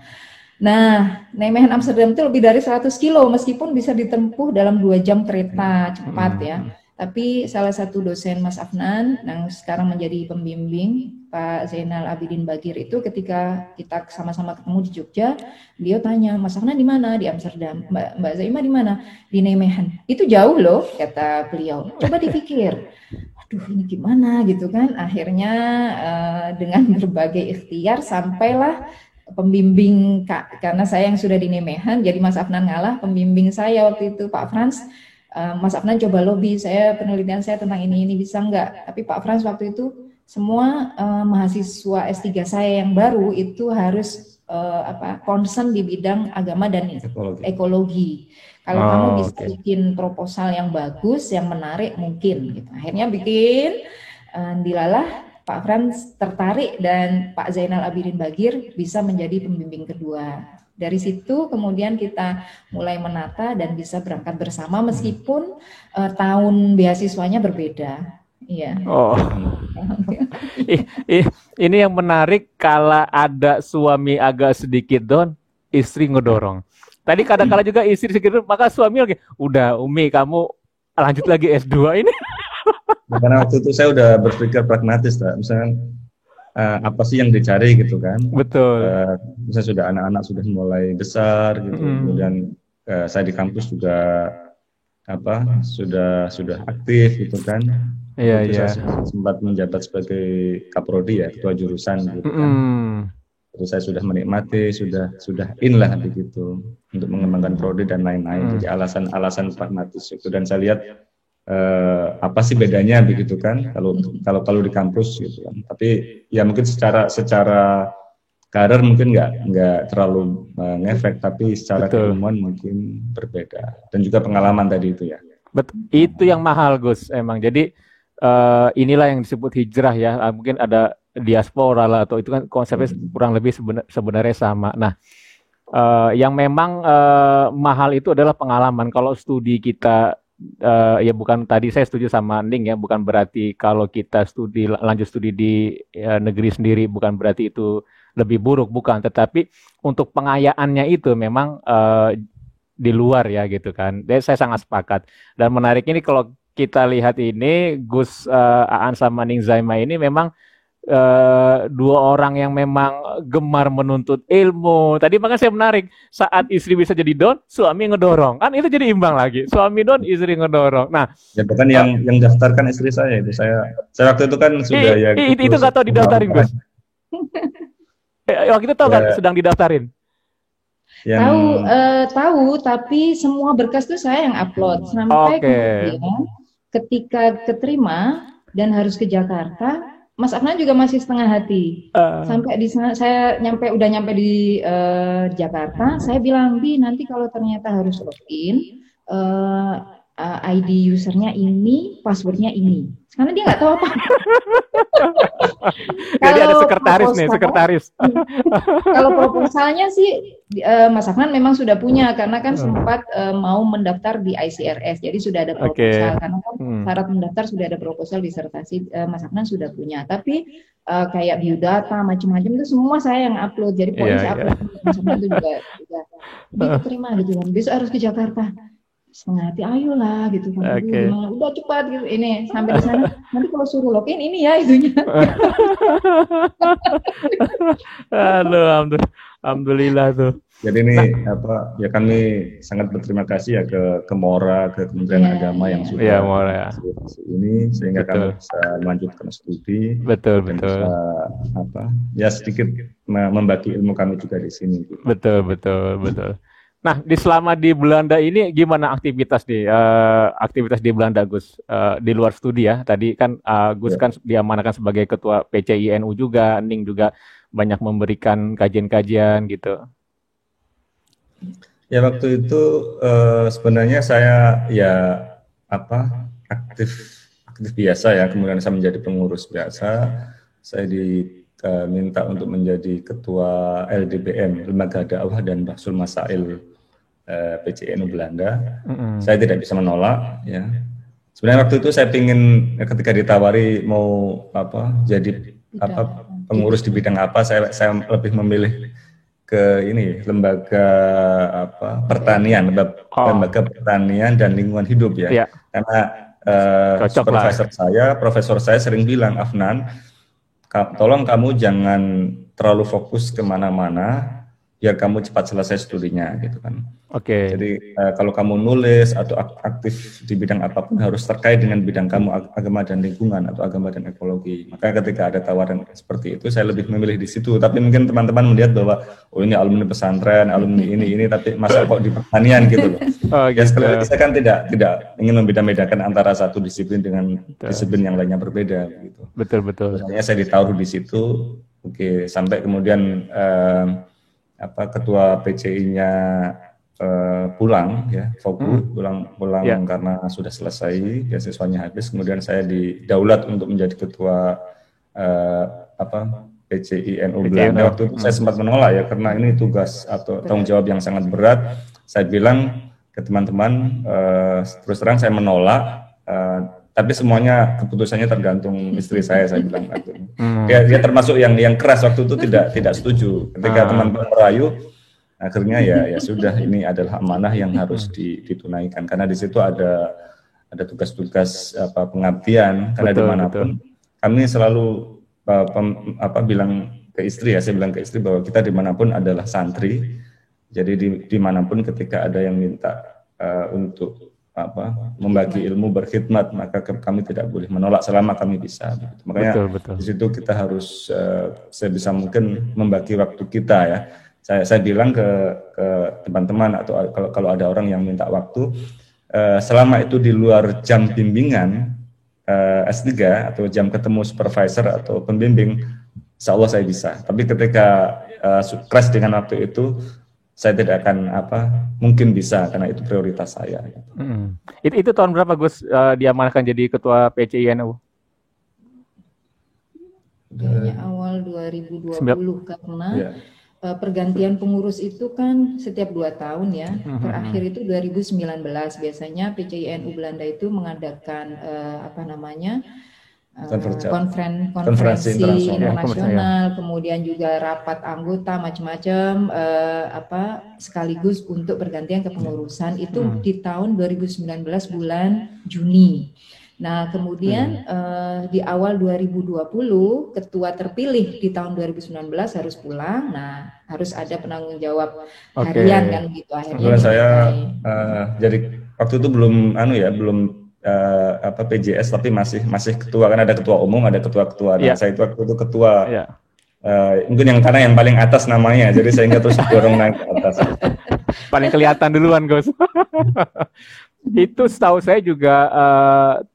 Nah, Nijmegen Amsterdam itu lebih dari 100 kilo, meskipun bisa ditempuh dalam 2 jam kereta cepat ya. Tapi salah satu dosen Mas Afnan yang sekarang menjadi pembimbing, Pak Zainal Abidin Bagir itu ketika kita sama-sama ketemu di Jogja, beliau tanya, Mas Afnan di mana? Di Amsterdam. Mbak Zaima di mana? Di Nijmegen. Itu jauh loh, kata beliau. Coba dipikir. Aduh, ini gimana gitu kan? Akhirnya dengan berbagai ikhtiar sampailah pembimbing karena saya yang sudah di Nijmegen, jadi Mas Afnan ngalah, pembimbing saya waktu itu Pak Frans. Mas Afnan coba lobby, penelitian saya tentang ini bisa enggak? Tapi Pak Frans waktu itu semua mahasiswa S3 saya yang baru itu harus concern di bidang agama dan ekologi. Kalau kamu bisa bikin proposal yang bagus, yang menarik mungkin. Gitu. Akhirnya bikin, dilalah Pak Frans tertarik dan Pak Zainal Abidin Bagir bisa menjadi pembimbing kedua. Dari situ kemudian kita mulai menata dan bisa berangkat bersama meskipun tahun beasiswanya berbeda. Iya. Oh, ini yang menarik kalau ada suami agak sedikit down, istri ngedorong. Tadi kadang-kadang juga istri sedikit, maka suami lagi, udah Umi kamu lanjut lagi S2 ini. Karena waktu itu saya udah berpikir pragmatis, misalnya apa sih yang dicari gitu kan? Betul. Misalnya sudah anak-anak sudah mulai besar gitu, kemudian saya di kampus juga sudah aktif gitu kan. Iya. Saya sempat menjabat sebagai kaprodi ya, ketua jurusan gitu kan. Terus saya sudah menikmati, sudah in lah begitu untuk mengembangkan prodi dan lain-lain. Jadi alasan pragmatis itu, dan saya lihat apa sih bedanya begitu kan kalau di kampus gitu kan. Tapi ya mungkin secara karir mungkin nggak terlalu ngefek, tapi secara keilmuan mungkin berbeda, dan juga pengalaman tadi itu ya. Betul, itu yang mahal Gus emang. Jadi inilah yang disebut hijrah ya. Mungkin ada diaspora lah, atau itu kan konsepnya kurang lebih sebenarnya sama. Nah, yang memang mahal itu adalah pengalaman. Kalau studi kita ya bukan, tadi saya setuju sama Ning ya, bukan berarti kalau kita lanjut studi di negeri sendiri bukan berarti itu lebih buruk, bukan, tetapi untuk pengayaannya itu memang di luar ya gitu kan. Jadi saya sangat sepakat. Dan menarik ini kalau kita lihat ini Gus Aan sama Ning Zaima ini memang dua orang yang memang gemar menuntut ilmu. Tadi makanya saya menarik, saat istri bisa jadi don, suami ngedorong, kan itu jadi imbang lagi. Suami don, istri ngedorong. Nah, ya bahkan yang daftarkan istri saya itu, saya waktu itu kan sudah ya. Itu nggak tahu didaftarin Gus. Waktu itu tahu kan sedang didaftarin. Tahu, tapi semua berkas itu saya yang upload sampai kemudian ketika keterima dan harus ke Jakarta. Mas Afnan juga masih setengah hati. Sampai di sana saya udah nyampe di Jakarta, saya bilang, Bi, nanti kalau ternyata harus login, ID usernya ini, passwordnya ini. Karena dia nggak tahu apa. Jadi ada sekretaris nih, sekretaris. Kalau proposalnya sih Mas Afnan memang sudah punya, karena kan sempat mau mendaftar di ICRS, jadi sudah ada proposal. Karena kan syarat mendaftar sudah ada proposal disertasi, Mas Afnan sudah punya. Tapi kayak biodata macam-macam itu semua saya yang upload. Jadi poin saya upload, Mas Afnan itu juga diterima gitu kan. Besok harus ke Jakarta. Setengah hati, ayolah gitu kan. Udah cepat gitu. Ini sampai di sana, nanti kalau suruh login ini ya itunya. Alhamdulillah tuh. Jadi ini ya kami sangat berterima kasih ya ke Mora, ke Kementerian Agama yang sudah ini, sehingga kami bisa melanjutkan studi. Betul. Bisa ya sedikit membagi ilmu kami juga di sini. Gitu. Betul. Nah, selama di Belanda ini gimana aktivitas di Belanda, Gus? Di luar studi ya. Tadi kan Gus kan diamanahkan sebagai ketua PCINU juga, Ning juga banyak memberikan kajian-kajian gitu. Ya waktu itu sebenarnya saya ya aktif biasa ya. Kemudian saya menjadi pengurus biasa. Saya diminta untuk menjadi ketua LDBM, Lembaga Dakwah dan Bahsul Masail PCINU Belanda. Saya tidak bisa menolak ya. Sebenarnya waktu itu saya ingin, ketika ditawari mau jadi pengurus di bidang apa, saya lebih memilih ke ini lembaga pertanian, lembaga pertanian dan lingkungan hidup ya. Karena profesor saya sering bilang, Afnan, tolong kamu jangan terlalu fokus kemana-mana, biar kamu cepat selesai studinya gitu kan. Jadi kalau kamu nulis atau aktif di bidang apapun harus terkait dengan bidang kamu, agama dan lingkungan atau agama dan ekologi. Maka ketika ada tawaran seperti itu, saya lebih memilih di situ. Tapi mungkin teman-teman melihat bahwa ini alumni pesantren, alumni ini, tapi masa kok di pertanian gitu loh. Ya sekali lagi saya kan tidak ingin membeda-bedakan antara satu disiplin dengan disiplin yang lainnya berbeda gitu. Betul. Misalnya saya ditaruh di situ, sampai kemudian ketua PCI-nya pulang ya, pulang karena sudah selesai, beasiswanya habis. Kemudian saya didaulat untuk menjadi ketua PCI NU PCI Belanda. NU. Waktu itu saya sempat menolak ya, karena ini tugas atau tanggung jawab yang sangat berat. Saya bilang ke teman-teman, terus terang saya menolak, tapi semuanya keputusannya tergantung istri saya bilang. Dia termasuk yang keras waktu itu, tidak setuju. Ketika teman-teman merayu, akhirnya ya sudah, ini adalah amanah yang harus ditunaikan, karena di situ ada tugas-tugas pengabdian, karena dimanapun kami selalu bilang ke istri ya, saya bilang ke istri bahwa kita dimanapun adalah santri, jadi dimanapun ketika ada yang minta untuk membagi ilmu, berkhidmat, maka kami tidak boleh menolak selama kami bisa. Makanya di situ kita harus sebisa mungkin membagi waktu kita ya. Saya bilang ke teman-teman, atau kalau ada orang yang minta waktu, selama itu di luar jam bimbingan S3 atau jam ketemu supervisor atau pembimbing, insya Allah saya bisa. Tapi ketika crash dengan waktu itu, saya tidak akan mungkin bisa, karena itu prioritas saya. Itu tahun berapa Gus diamanahkan jadi ketua PCI NU? Awal 2020 karena pergantian pengurus itu kan setiap 2 tahun ya. Terakhir itu 2019. Biasanya PCI NU Belanda itu mengadakan konferensi internasional, kemudian juga rapat anggota macam-macam, sekaligus untuk pergantian kepengurusan itu di tahun 2019 bulan Juni. Nah, kemudian di awal 2020 ketua terpilih di tahun 2019 harus pulang. Nah, harus ada penanggung jawab harian kan gitu akhirnya. Saya jadi waktu itu belum PJS, tapi masih ketua, kan ada ketua umum, ada ketua-ketua. Nah, saya itu waktu itu ketua. Mungkin karena yang paling atas namanya, jadi saya nggak terus dorong naik ke atas. Paling kelihatan duluan, Gus. Itu setahu saya juga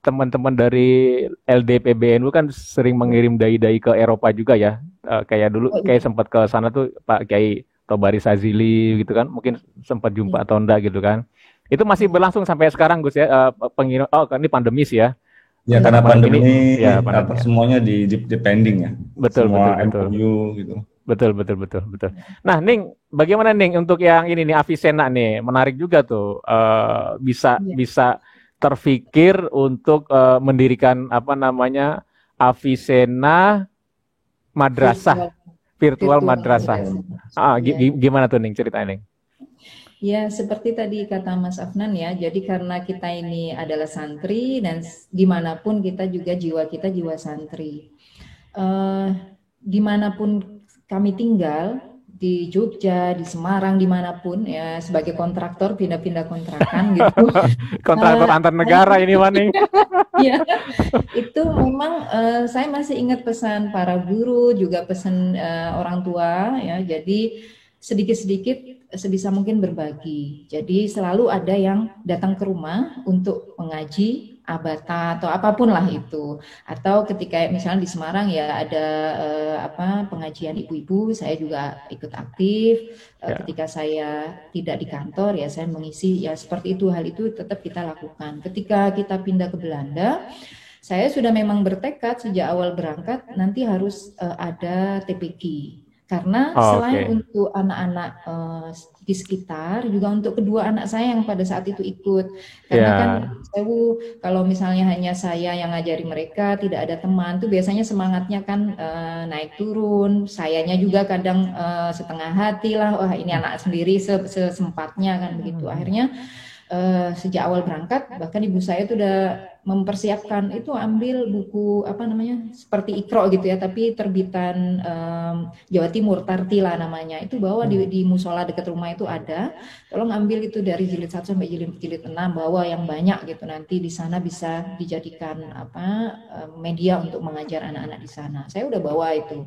teman-teman dari LDPBNU kan sering mengirim dai-dai ke Eropa juga ya. Kayak dulu kayak sempat ke sana tuh Pak Kiai Tobaris Azili gitu kan. Mungkin sempat jumpa atau enggak gitu kan. Itu masih berlangsung sampai sekarang Gus ya, pengirim. Ini pandemi sih ya. Ya, karena pandemi semuanya di pending ya. Betul. MOU gitu. Betul. Nah, Ning, bagaimana Ning untuk yang ini nih Avicenna nih, menarik juga tuh, bisa terfikir untuk mendirikan Avicenna Madrasah, virtual madrasah. Gimana tuh Ning ceritanya Ning? Ya, seperti tadi kata Mas Afnan ya, jadi karena kita ini adalah santri dan dimanapun kita juga jiwa santri. Dimanapun kami tinggal, di Jogja, di Semarang, dimanapun ya, sebagai kontraktor pindah-pindah kontrakan gitu. Kontraktor antar negara ini Waning. Ya, itu memang saya masih ingat pesan para guru, juga pesan orang tua ya. Jadi sedikit-sedikit sebisa mungkin berbagi. Jadi selalu ada yang datang ke rumah untuk mengaji abata atau apapun lah itu. Atau ketika misalnya di Semarang ya ada pengajian ibu-ibu, saya juga ikut aktif. Ketika saya tidak di kantor ya saya mengisi, ya seperti itu, hal itu tetap kita lakukan. Ketika kita pindah ke Belanda, saya sudah memang bertekad sejak awal berangkat nanti harus ada TPQ. Karena selain untuk anak-anak di sekitar, juga untuk kedua anak saya yang pada saat itu ikut. Karena kan kalau misalnya hanya saya yang ngajari mereka, tidak ada teman, itu biasanya semangatnya kan naik turun. Sayanya juga kadang setengah hati lah, wah ini anak sendiri sesempatnya kan begitu. Akhirnya sejak awal berangkat, bahkan ibu saya itu udah mempersiapkan itu, ambil buku seperti Iqra gitu ya, tapi terbitan Jawa Timur, Tartila namanya, itu bawa di musola dekat rumah itu ada, tolong ambil itu dari jilid 1 sampai jilid 6, bawa yang banyak gitu, nanti di sana bisa dijadikan media untuk mengajar anak-anak di sana. Saya udah bawa itu.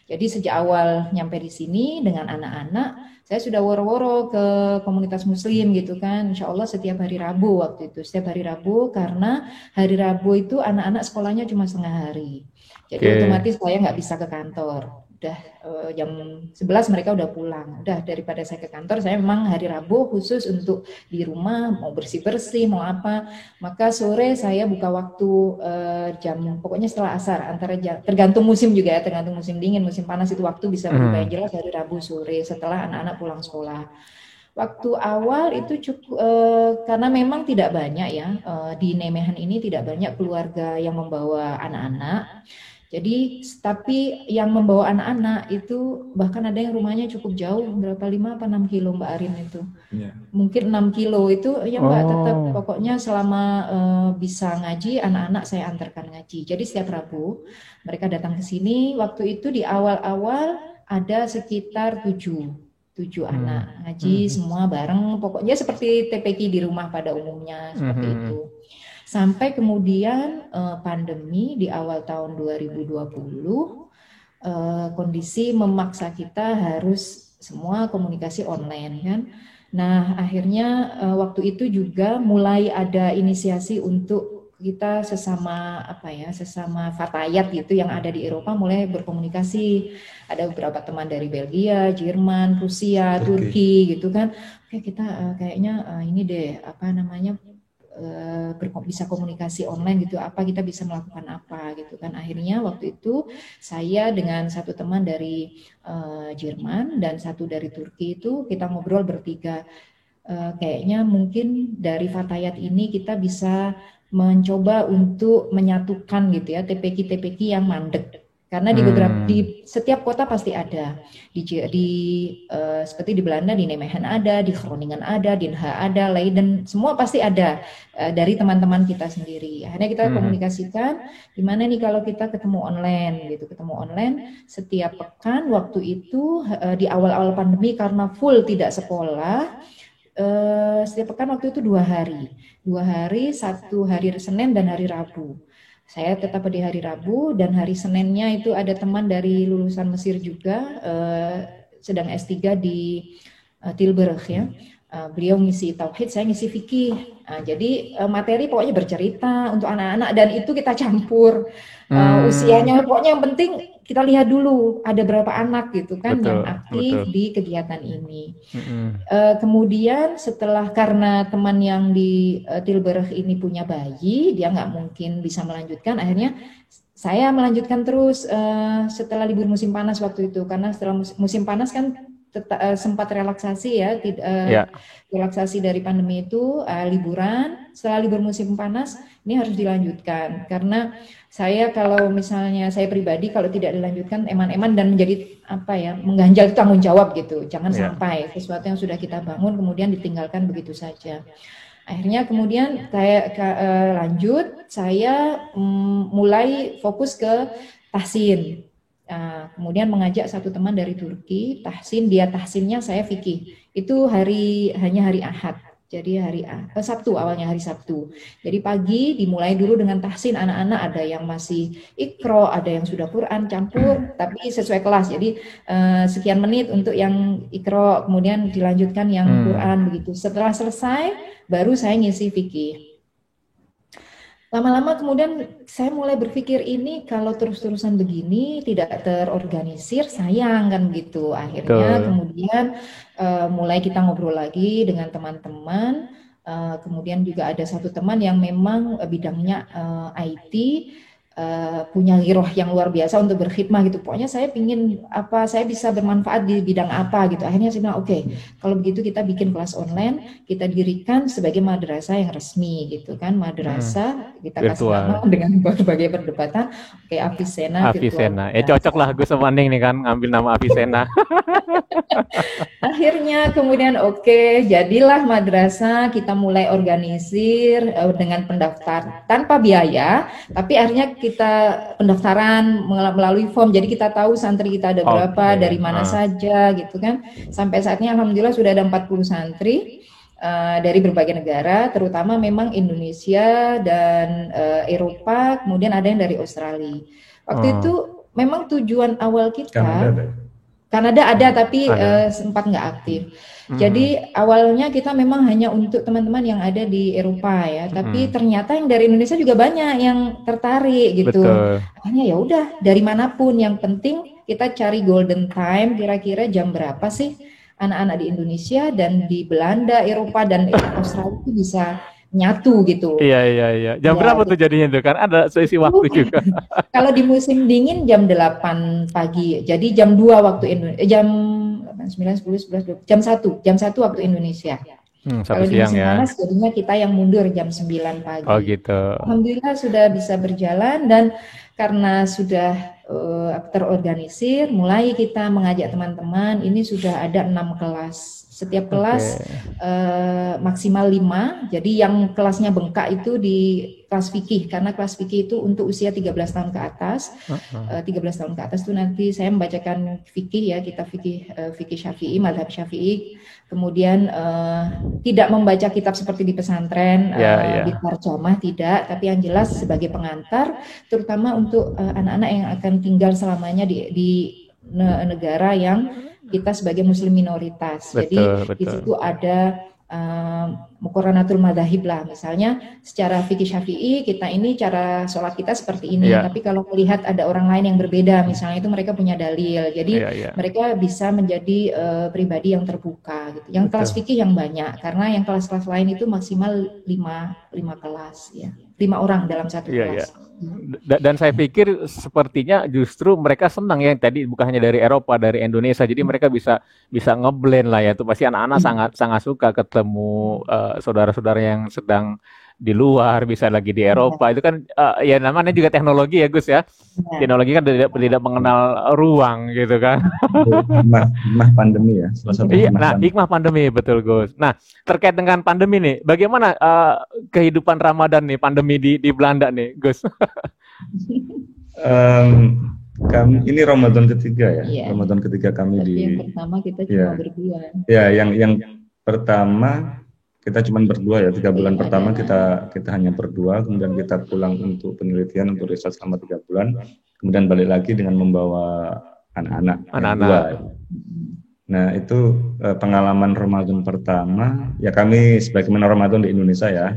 Jadi sejak awal nyampe di sini dengan anak-anak, saya sudah woro-woro ke komunitas muslim gitu kan. Insya Allah setiap hari Rabu waktu itu. Setiap hari Rabu, karena hari Rabu itu anak-anak sekolahnya cuma setengah hari. Jadi otomatis saya nggak bisa ke kantor. udah jam 11 mereka udah pulang. Udah daripada saya ke kantor, saya memang hari Rabu khusus untuk di rumah mau bersih-bersih, mau apa. Maka sore saya buka waktu jam pokoknya setelah asar, antara jam, tergantung musim juga ya, tergantung musim dingin, musim panas itu waktu bisa berubah. Yang jelas hari Rabu sore setelah anak-anak pulang sekolah. Waktu awal itu cukup karena memang tidak banyak ya di Nemehan ini tidak banyak keluarga yang membawa anak-anak. Jadi, tapi yang membawa anak-anak itu bahkan ada yang rumahnya cukup jauh, berapa 5 apa 6 kilo Mbak Arin itu. Iya. Mungkin 6 kilo itu ya Mbak tetap Oh. pokoknya selama bisa ngaji, anak-anak saya antarkan ngaji. Jadi setiap Rabu mereka datang ke sini. Waktu itu di awal-awal ada sekitar 7 anak ngaji semua bareng. Pokoknya seperti TPQ di rumah pada umumnya seperti itu. Sampai kemudian pandemi di awal tahun 2020 kondisi memaksa kita harus semua komunikasi online kan. Nah, akhirnya waktu itu juga mulai ada inisiasi untuk kita sesama sesama fatayat gitu yang ada di Eropa mulai berkomunikasi. Ada beberapa teman dari Belgia, Jerman, Rusia, Turki gitu kan. Oke, kita kayaknya ini deh bisa komunikasi online gitu, apa kita bisa melakukan apa gitu kan. Akhirnya waktu itu saya dengan satu teman dari Jerman dan satu dari Turki itu kita ngobrol bertiga, kayaknya mungkin dari Fatayat ini kita bisa mencoba untuk menyatukan gitu ya TPQ yang mandek. Karena di setiap kota pasti ada, seperti di Belanda di Nijmegen ada, di Groningen ada, di Den Haag ada, Leiden, semua pasti ada dari teman-teman kita sendiri. Akhirnya kita komunikasikan, gimana nih kalau kita ketemu online setiap pekan. Waktu itu di awal-awal pandemi karena full tidak sekolah, setiap pekan waktu itu 2 hari, 1 hari Senin dan hari Rabu. Saya tetap di hari Rabu dan hari Seninnya itu ada teman dari lulusan Mesir juga sedang S3 di Tilburg ya. Beliau ngisi tauhid, saya ngisi fikih. Jadi materi pokoknya bercerita untuk anak-anak dan itu kita campur usianya. Pokoknya yang penting kita lihat dulu ada berapa anak gitu kan yang aktif di kegiatan ini. Kemudian setelah karena teman yang di Tilburg ini punya bayi, dia nggak mungkin bisa melanjutkan. Akhirnya saya melanjutkan terus setelah libur musim panas waktu itu, karena setelah musim panas kan sempat relaksasi ya, relaksasi dari pandemi itu, liburan. Setelah libur musim panas ini harus dilanjutkan karena saya kalau misalnya saya pribadi kalau tidak dilanjutkan eman-eman dan menjadi mengganjal tanggung jawab gitu. Jangan sampai sesuatu yang sudah kita bangun kemudian ditinggalkan begitu saja. Akhirnya kemudian saya lanjut, saya mulai fokus ke tahsin. Kemudian mengajak satu teman dari Turki, tahsin, dia tahsinnya, saya fikih. Itu hanya hari Ahad. Jadi Sabtu, awalnya hari Sabtu. Jadi pagi dimulai dulu dengan tahsin anak-anak, ada yang masih Iqra, ada yang sudah Quran campur, tapi sesuai kelas. Jadi sekian menit untuk yang Iqra, kemudian dilanjutkan yang Quran begitu. Setelah selesai, baru saya ngisi fikih. Lama-lama kemudian saya mulai berpikir ini kalau terus-terusan begini tidak terorganisir sayang kan gitu. Akhirnya kemudian mulai kita ngobrol lagi dengan teman-teman. Kemudian juga ada satu teman yang memang bidangnya IT, punya giroh yang luar biasa untuk berkhidmah gitu. Pokoknya saya pingin saya bisa bermanfaat di bidang apa gitu. Akhirnya saya bilang oke, kalau begitu kita bikin kelas online, kita dirikan sebagai madrasah yang resmi gitu kan, madrasah kita kasih nama dengan berbagai perdebatan. Oke, Avicenna. Cocok lah Gus sama Ning nih kan ngambil nama Avicenna. Akhirnya kemudian jadilah madrasah, kita mulai organisir dengan pendaftar tanpa biaya, tapi akhirnya kita pendaftaran melalui form, jadi kita tahu santri kita ada berapa, dari mana saja gitu kan. Sampai saat ini alhamdulillah sudah ada 40 santri dari berbagai negara, terutama memang Indonesia dan Eropa, kemudian ada yang dari Australia. Waktu itu memang tujuan awal kita Kanada ada tapi Ada. sempat nggak aktif. Jadi awalnya kita memang hanya untuk teman-teman yang ada di Eropa ya, tapi ternyata yang dari Indonesia juga banyak yang tertarik gitu. Betul. Makanya ya udah dari manapun, yang penting kita cari golden time, kira-kira jam berapa sih anak-anak di Indonesia dan di Belanda, Eropa dan Australia itu bisa nyatu gitu. Iya. Jam Ya, berapa tuh jadinya tuh? Kan ada selisih waktu juga. kalau di musim dingin jam 8 pagi. Jadi jam 2 waktu Indonesia, jam 9, 10, 11, 12, jam 1 waktu Indonesia. Satu Kalau di siang musim ya. panas jadinya kita yang mundur jam 9 pagi. Oh gitu. Alhamdulillah sudah bisa berjalan, dan karena sudah terorganisir, mulai kita mengajak teman-teman, ini sudah ada 6 kelas. Setiap kelas maksimal 5, jadi yang kelasnya bengkak itu di kelas fikih, karena kelas fikih itu untuk usia 13 tahun ke atas. 13 tahun ke atas itu nanti saya membacakan fikih ya, kita fikih Syafi'i, mazhab Syafi'i. Kemudian tidak membaca kitab seperti di pesantren, di tarjamah tidak, tapi yang jelas sebagai pengantar, terutama untuk anak-anak yang akan tinggal selamanya di negara yang kita sebagai muslim minoritas. Jadi di situ ada muqarranatul madzahib lah, misalnya secara fikih Syafi'i kita ini cara sholat kita seperti ini, tapi kalau melihat ada orang lain yang berbeda, misalnya itu mereka punya dalil, jadi mereka bisa menjadi pribadi yang terbuka gitu. Yang kelas fikih yang banyak, karena yang kelas-kelas lain itu maksimal 5 kelas ya, 5 orang dalam satu kelas. Dan saya pikir sepertinya justru mereka senang ya, tadi bukan hanya dari Eropa, dari Indonesia, jadi mereka bisa ngeblend lah ya. Itu pasti anak-anak sangat suka ketemu saudara-saudara yang sedang di luar, bisa lagi di Eropa. Itu kan ya namanya juga teknologi ya Gus ya. Teknologi kan tidak mengenal ruang gitu kan. Hikmah pandemi ya, salah satu hikmah pandemi, betul Gus. Nah, terkait dengan pandemi nih, bagaimana kehidupan Ramadan nih, pandemi di Belanda nih Gus? Ini Ramadan ketiga ya, Ramadan ketiga kami yang pertama kita cuma berdua. Ya, yang pertama kita cuma berdua ya, 3 bulan pertama kita hanya berdua, kemudian kita pulang untuk penelitian, untuk riset selama 3 bulan, kemudian balik lagi dengan membawa anak-anak. Nah itu pengalaman Ramadan pertama ya, kami sebagaimana Ramadan di Indonesia ya,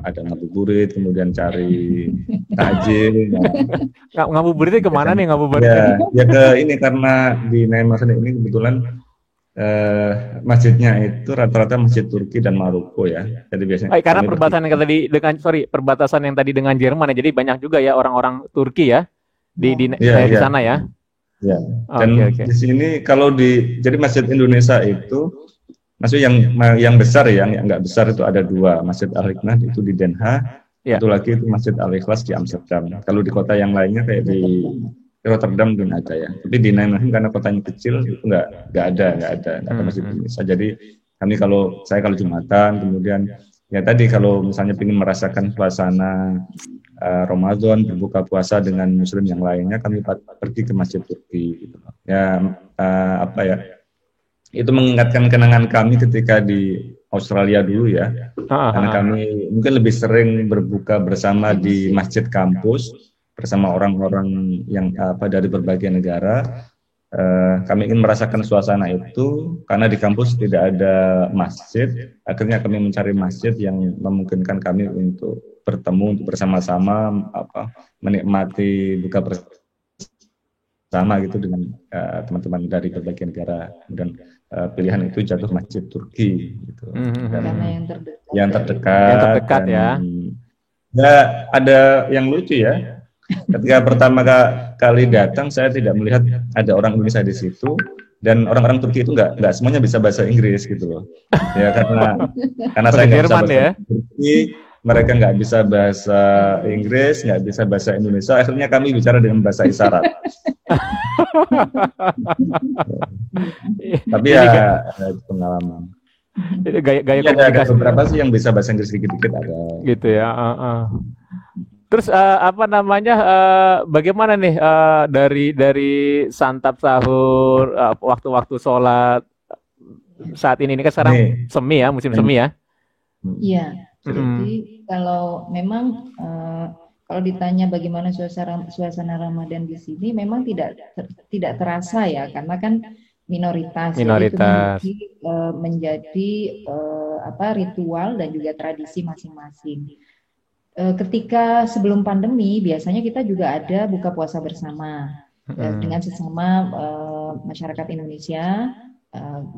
ada ngabuburit, kemudian cari takjil. Ngabuburitnya kemana nih ngabuburitnya? Ya ke ini, karena di Nijmegen ini kebetulan masjidnya itu rata-rata masjid Turki dan Maroko ya. Jadi biasanya karena perbatasan yang tadi dengan Jerman ya, jadi banyak juga ya orang-orang Turki ya di sana ya. Ya. Dan di sini kalau jadi masjid Indonesia itu maksudnya yang besar ya, yang nggak besar itu ada 2, Masjid Al-Hikmah itu di Den Haag, satu lagi itu Masjid Al-Ikhlas di Amsterdam. Kalau di kota yang lainnya kayak di Rotterdam mungkin ada ya, tapi di Nijmegen karena kotanya kecil itu nggak ada masjid Indonesia. Jadi saya kalau Jumatan, kemudian ya tadi kalau misalnya ingin merasakan suasana Ramadan, berbuka puasa dengan muslim yang lainnya, kami pergi ke masjid Turki gitu. Ya itu mengingatkan kenangan kami ketika di Australia dulu ya, karena kami mungkin lebih sering berbuka bersama di masjid kampus bersama orang-orang yang dari berbagai negara. Kami ingin merasakan suasana itu karena di kampus tidak ada masjid. Akhirnya kami mencari masjid yang memungkinkan kami untuk bertemu, untuk bersama-sama menikmati buka bersama gitu dengan teman-teman dari berbagai negara. Dan pilihan itu jatuh masjid Turki gitu. Karena yang terdekat ya. Ya ada yang lucu ya. Ketika pertama kali datang, saya tidak melihat ada orang Indonesia di situ, dan orang-orang Turki itu nggak semuanya bisa bahasa Inggris gitu loh. Ya karena saya nggak bisa bahasa Turki, mereka nggak bisa bahasa Inggris, nggak bisa bahasa Indonesia. Akhirnya kami bicara dengan bahasa isyarat. Tapi ya pengalaman. Gaya ada beberapa sih yang bisa bahasa Inggris dikit-dikit ada. Gitu ya. Terus bagaimana nih dari santap sahur, waktu-waktu sholat saat ini kan sekarang semi ya, musim semi ya? Iya. Jadi kalau memang Kalau ditanya bagaimana suasana Ramadan di sini, memang tidak terasa ya, karena kan minoritas, jadi itu Minoritas. menjadi ritual dan juga tradisi masing-masing. Ketika sebelum pandemi, biasanya kita juga ada buka puasa bersama dengan sesama masyarakat Indonesia,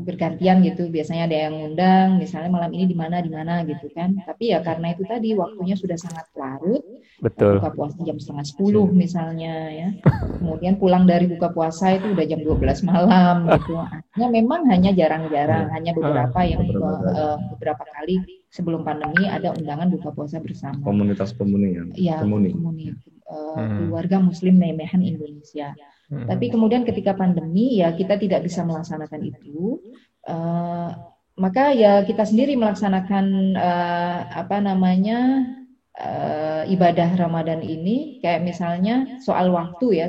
bergantian gitu. Biasanya ada yang ngundang, misalnya malam ini di mana gitu kan. Tapi ya karena itu tadi waktunya sudah sangat larut, Betul. buka puasa jam setengah 10 misalnya ya. Kemudian pulang dari buka puasa itu udah jam 12 malam gitu. Artinya memang hanya jarang-jarang, hanya beberapa yang beberapa kali sebelum pandemi ada undangan buka puasa bersama. Komunitas komuni ya. Keluarga Muslim Nemehan Indonesia. Tapi kemudian ketika pandemi ya kita tidak bisa melaksanakan itu. Maka ya kita sendiri melaksanakan ibadah Ramadan ini, kayak misalnya soal waktu.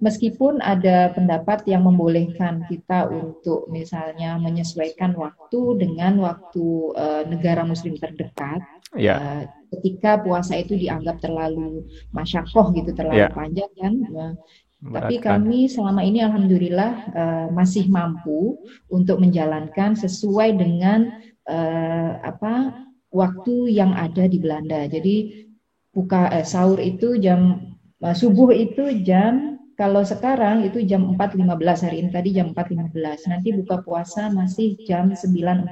Meskipun ada pendapat yang membolehkan kita untuk misalnya menyesuaikan waktu dengan waktu negara Muslim terdekat, ketika puasa itu dianggap terlalu masyakoh gitu, terlalu panjang kan. Tapi kami selama ini alhamdulillah masih mampu untuk menjalankan sesuai dengan waktu yang ada di Belanda. Jadi sahur itu subuh itu kalau sekarang itu jam 4.15, hari ini tadi jam 4.15. Nanti buka puasa masih jam 9.45.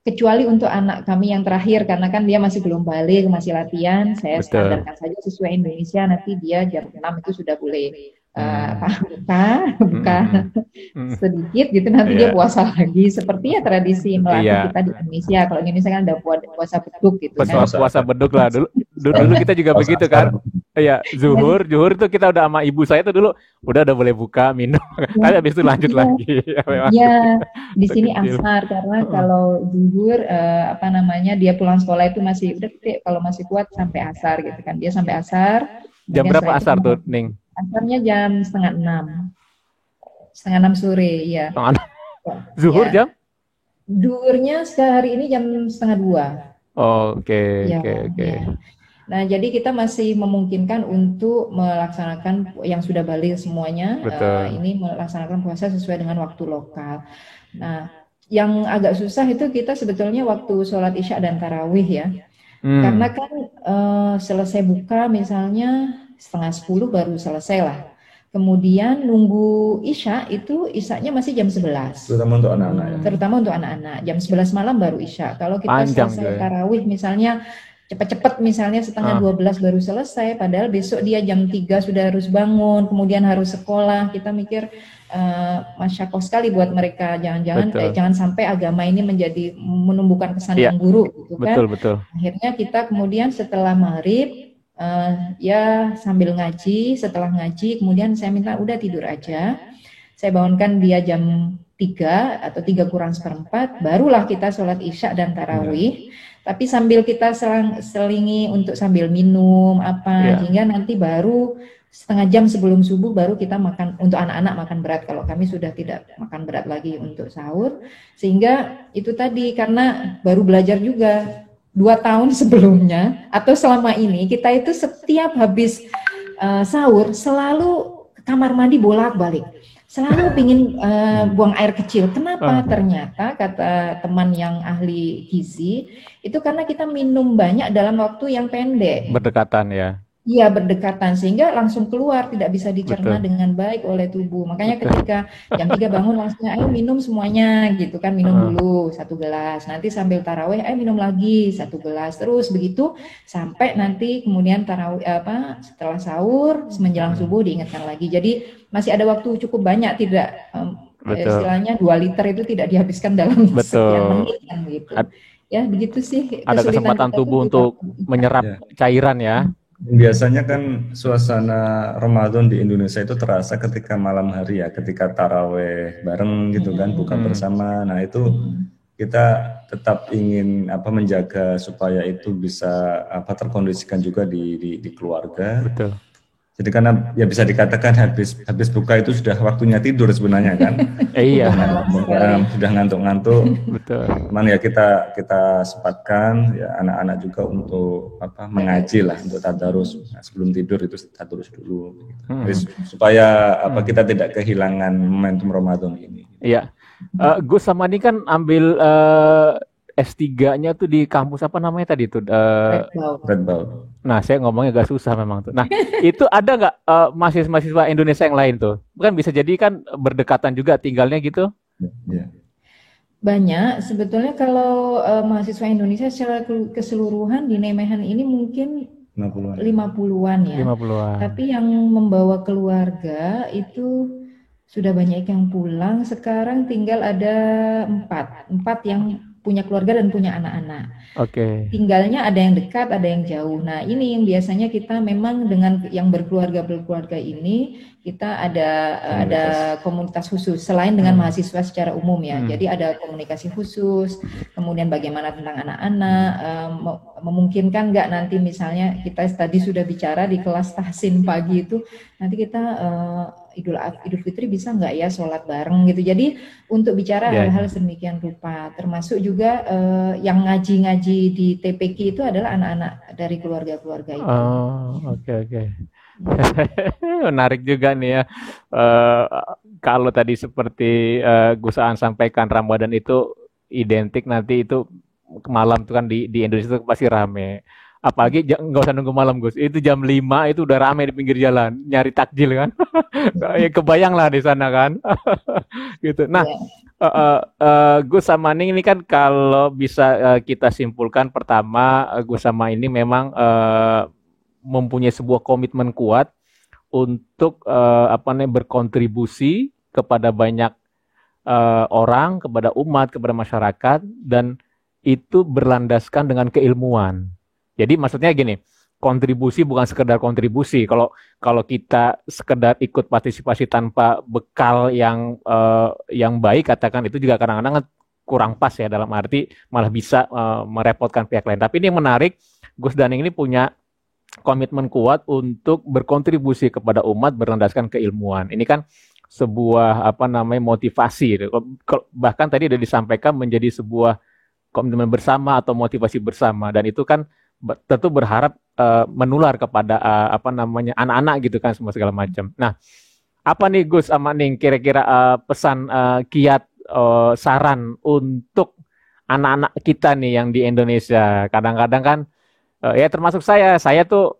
Kecuali untuk anak kami yang terakhir, karena kan dia masih belum balik, masih latihan, saya standarkan saja sesuai Indonesia, nanti dia jam 6 itu sudah boleh buka sedikit gitu, nanti dia puasa lagi, seperti ya tradisi Melati kita di Indonesia. Kalau Indonesia kan ada puasa beduk gitu kan. Puasa beduk lah dulu kita juga begitu kan. Iya, zuhur itu kita udah sama ibu saya tuh dulu udah boleh buka minum, tapi habis itu lanjut lagi. Ya, di sini asar, karena kalau zuhur dia pulang sekolah itu masih udah kalau masih kuat sampai asar gitu kan, dia sampai asar. Jam berapa asar tuh, Ning? Asarnya jam 5:30 sore, ya. Zuhur jam? Zuhurnya hari ini jam 1:30. Oke. Nah, jadi kita masih memungkinkan untuk melaksanakan yang sudah balik semuanya. Ini melaksanakan puasa sesuai dengan waktu lokal. Nah, yang agak susah itu kita sebetulnya waktu sholat isya dan tarawih ya. Karena kan selesai buka misalnya 9:30 baru selesai lah. Kemudian nunggu isya itu isyanya masih jam 11. Terutama untuk anak-anak ya. Terutama untuk anak-anak. Jam 11 malam baru isya. Kalau kita selesai tarawih misalnya cepat-cepat misalnya 11:30 baru selesai, padahal besok dia jam 3 sudah harus bangun, kemudian harus sekolah. Kita mikir masyakoh sekali buat mereka. Jangan sampai agama ini menumbuhkan kesan yang buruk gitu kan. Betul. Akhirnya kita kemudian setelah maghrib sambil ngaji, setelah ngaji kemudian saya minta udah tidur aja. Saya bangunkan dia jam 3 atau 3:45, barulah kita sholat isya dan tarawih. Tapi sambil kita selingi untuk sambil minum sehingga nanti baru setengah jam sebelum subuh baru kita makan, untuk anak-anak makan berat. Kalau kami sudah tidak makan berat lagi untuk sahur, sehingga itu tadi karena baru belajar juga 2 tahun sebelumnya atau selama ini kita itu setiap habis sahur selalu ke kamar mandi bolak-balik, selalu pingin buang air kecil. Kenapa? Ternyata kata teman yang ahli gizi itu karena kita minum banyak dalam waktu yang pendek. Berdekatan ya. Iya, berdekatan, sehingga langsung keluar, tidak bisa dicerna dengan baik oleh tubuh. Makanya ketika jam 3 bangun langsung ayo minum semuanya gitu kan, minum dulu 1 gelas, nanti sambil tarawih ayo minum lagi 1 gelas, terus begitu sampai nanti kemudian tarawih setelah sahur menjelang subuh diingatkan lagi. Jadi masih ada waktu cukup banyak, tidak istilahnya 2 liter itu tidak dihabiskan dalam sekian menit kan gitu. Ya begitu sih. Ada kesempatan tubuh untuk menyerap cairan ya. Biasanya kan suasana Ramadan di Indonesia itu terasa ketika malam hari ya, ketika taraweh bareng gitu kan, buka bersama. Nah itu kita tetap ingin menjaga supaya itu bisa terkondisikan juga di keluarga. Betul. Jadi karena ya bisa dikatakan habis buka itu sudah waktunya tidur sebenarnya kan. Iya, Sudah ngantuk-ngantuk. betul. Cuman ya kita sempatkan ya anak-anak juga untuk mengaji lah, untuk tadarus. Nah, sebelum tidur itu tadarus dulu. Jadi, supaya kita tidak kehilangan momentum Ramadan ini. Iya. Gus sama ini kan ambil S3-nya tuh di kampus apa namanya tadi tuh? Redboud. Nah, saya ngomongnya agak susah memang tuh. Nah, itu ada nggak mahasiswa Indonesia yang lain tuh? Bukan bisa jadi kan berdekatan juga tinggalnya gitu? Ya. Banyak. Sebetulnya kalau mahasiswa Indonesia secara keseluruhan di Nijmegen ini mungkin 50-an ya. 50-an. Tapi yang membawa keluarga itu sudah banyak yang pulang. Sekarang tinggal ada 4 yang punya keluarga dan punya anak-anak. Oke. Tinggalnya ada yang dekat, ada yang jauh. Nah, ini yang biasanya kita memang dengan yang berkeluarga ini kita ada komunitas khusus selain dengan mahasiswa secara umum ya. Jadi ada komunikasi khusus. Kemudian bagaimana tentang anak-anak, memungkinkan nggak nanti misalnya kita tadi sudah bicara di kelas tahsin pagi itu nanti kita Idul Fitri bisa nggak ya sholat bareng gitu. Jadi untuk bicara hal-hal sedemikian rupa, termasuk juga yang ngaji-ngaji di TPQ itu adalah anak-anak dari keluarga-keluarga itu. Oh, oke. Menarik juga nih ya. Kalau tadi seperti Gus Aan sampaikan, Ramadan itu identik nanti itu malam tuh kan di Indonesia itu pasti rame. Apalagi nggak usah nunggu malam Gus, itu jam 5 itu udah rame di pinggir jalan nyari takjil kan. Ya kebayang lah di sana kan. Gitu. Nah, Gus sama Ning ini kan kalau bisa kita simpulkan, pertama Gus sama ini memang mempunyai sebuah komitmen kuat untuk berkontribusi kepada banyak orang, kepada umat, kepada masyarakat, dan itu berlandaskan dengan keilmuan. Jadi maksudnya gini, kontribusi bukan sekedar kontribusi. Kalau kita sekedar ikut partisipasi tanpa bekal yang baik, katakan itu juga kadang-kadang kurang pas ya, dalam arti malah bisa merepotkan pihak lain. Tapi ini yang menarik, Gus Daning ini punya komitmen kuat untuk berkontribusi kepada umat berlandaskan keilmuan. Ini kan sebuah motivasi. Bahkan tadi sudah disampaikan menjadi sebuah komitmen bersama atau motivasi bersama, dan itu kan tentu berharap menular kepada anak-anak gitu kan, semua segala macam. Nah, apa nih Gus sama Ning kira-kira pesan kiat saran untuk anak-anak kita nih yang di Indonesia? Kadang-kadang kan ya termasuk saya tuh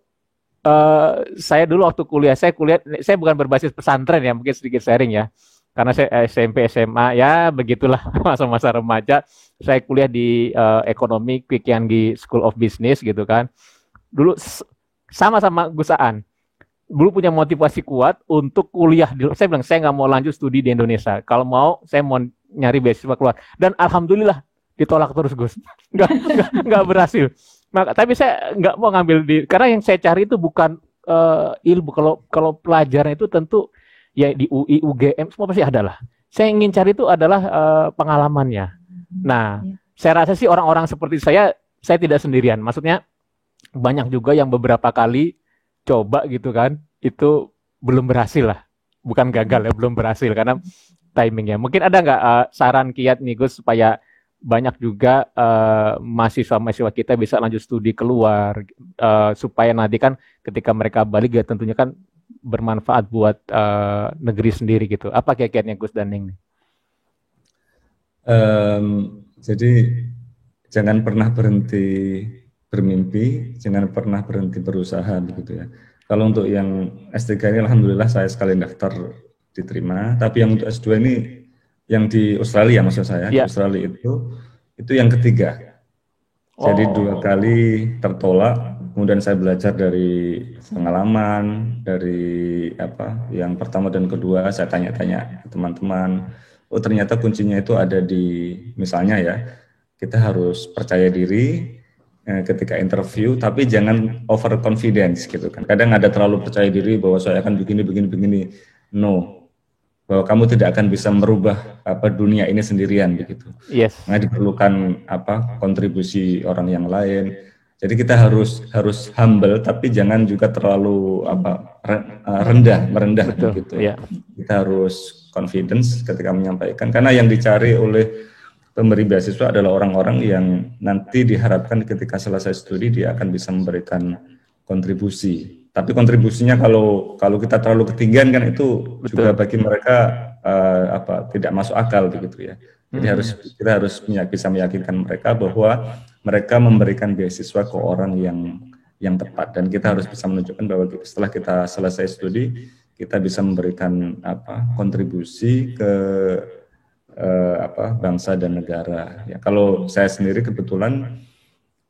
saya dulu waktu kuliah, saya bukan berbasis pesantren ya, mungkin sedikit sharing ya. Karena saya SMP, SMA, ya begitulah masa-masa remaja. Saya kuliah di ekonomi Kwik Yangi School of Business gitu kan. Dulu sama-sama Gus Aan. Dulu punya motivasi kuat untuk kuliah. Saya bilang, saya nggak mau lanjut studi di Indonesia. Kalau mau, saya mau nyari beasiswa keluar. Dan alhamdulillah ditolak terus Gus. Nggak berhasil. Tapi saya nggak mau ngambil karena yang saya cari itu bukan ilmu. Kalau pelajaran itu tentu ya di UI, UGM, semua pasti ada lah. Saya ingin cari itu adalah pengalamannya. Nah, saya rasa sih orang-orang seperti saya tidak sendirian. Maksudnya banyak juga yang beberapa kali coba gitu kan, itu belum berhasil lah. Bukan gagal ya, belum berhasil karena timingnya. Mungkin ada nggak saran kiat nih Gus supaya banyak juga mahasiswa-mahasiswa kita bisa lanjut studi keluar, supaya nanti kan ketika mereka balik ya tentunya kan bermanfaat buat negeri sendiri gitu. Apa kiat-kiatnya Gus Daning nih? Jadi jangan pernah berhenti bermimpi, jangan pernah berhenti berusaha begitu ya. Kalau untuk yang S3 ini alhamdulillah saya sekali daftar diterima, tapi yang untuk S2 ini yang di Australia maksud saya, di Australia itu yang ketiga. Jadi 2 kali tertolak. Kemudian saya belajar dari pengalaman, dari yang pertama dan kedua saya tanya-tanya ke teman-teman. Oh ternyata kuncinya itu ada di, misalnya ya, kita harus percaya diri ketika interview, tapi jangan over confidence gitu kan. Kadang ada terlalu percaya diri bahwa saya akan begini. No, bahwa kamu tidak akan bisa merubah dunia ini sendirian begitu. Yes. Nah diperlukan kontribusi orang yang lain. Jadi kita harus humble, tapi jangan juga terlalu merendah Betul, gitu. ya. Kita harus confidence ketika menyampaikan, karena yang dicari oleh pemberi beasiswa adalah orang-orang yang nanti diharapkan ketika selesai studi dia akan bisa memberikan kontribusi. Tapi kontribusinya kalau kita terlalu ketinggian kan itu Betul. juga bagi mereka tidak masuk akal begitu ya. Jadi kita harus bisa meyakinkan mereka bahwa mereka memberikan beasiswa ke orang yang tepat, dan kita harus bisa menunjukkan bahwa setelah kita selesai studi kita bisa memberikan kontribusi ke bangsa dan negara. Ya, kalau saya sendiri kebetulan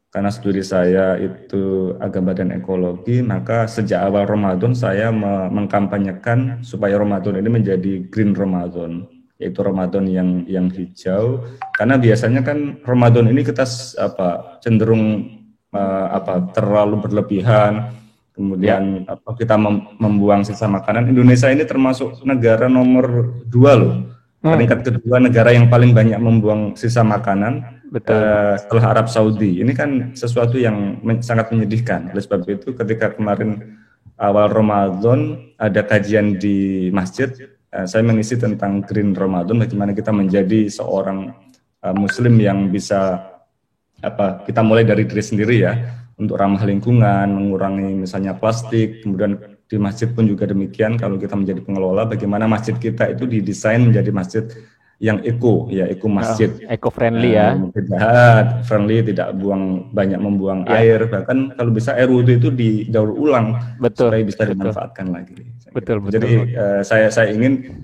karena studi saya itu agama dan ekologi, maka sejak awal Ramadan saya mengkampanyekan supaya Ramadan ini menjadi Green Ramadan, yaitu Ramadan yang hijau. Karena biasanya kan Ramadan ini kita cenderung terlalu berlebihan, kemudian kita membuang sisa makanan. Indonesia ini termasuk negara nomor 2 loh. Peringkat kedua negara yang paling banyak membuang sisa makanan. Betul. Setelah Arab Saudi. Ini kan sesuatu yang sangat menyedihkan. Oleh sebab itu ketika kemarin awal Ramadan ada kajian di masjid, saya mengisi tentang Green Ramadan, bagaimana kita menjadi seorang muslim yang bisa kita mulai dari diri sendiri ya, untuk ramah lingkungan, mengurangi misalnya plastik. Kemudian di masjid pun juga demikian, kalau kita menjadi pengelola, bagaimana masjid kita itu didesain menjadi masjid yang eco masjid, eco friendly ya, tidak friendly, tidak banyak membuang air, bahkan kalau bisa air wudhu itu didaur ulang supaya bisa dimanfaatkan lagi. Betul. Jadi saya ingin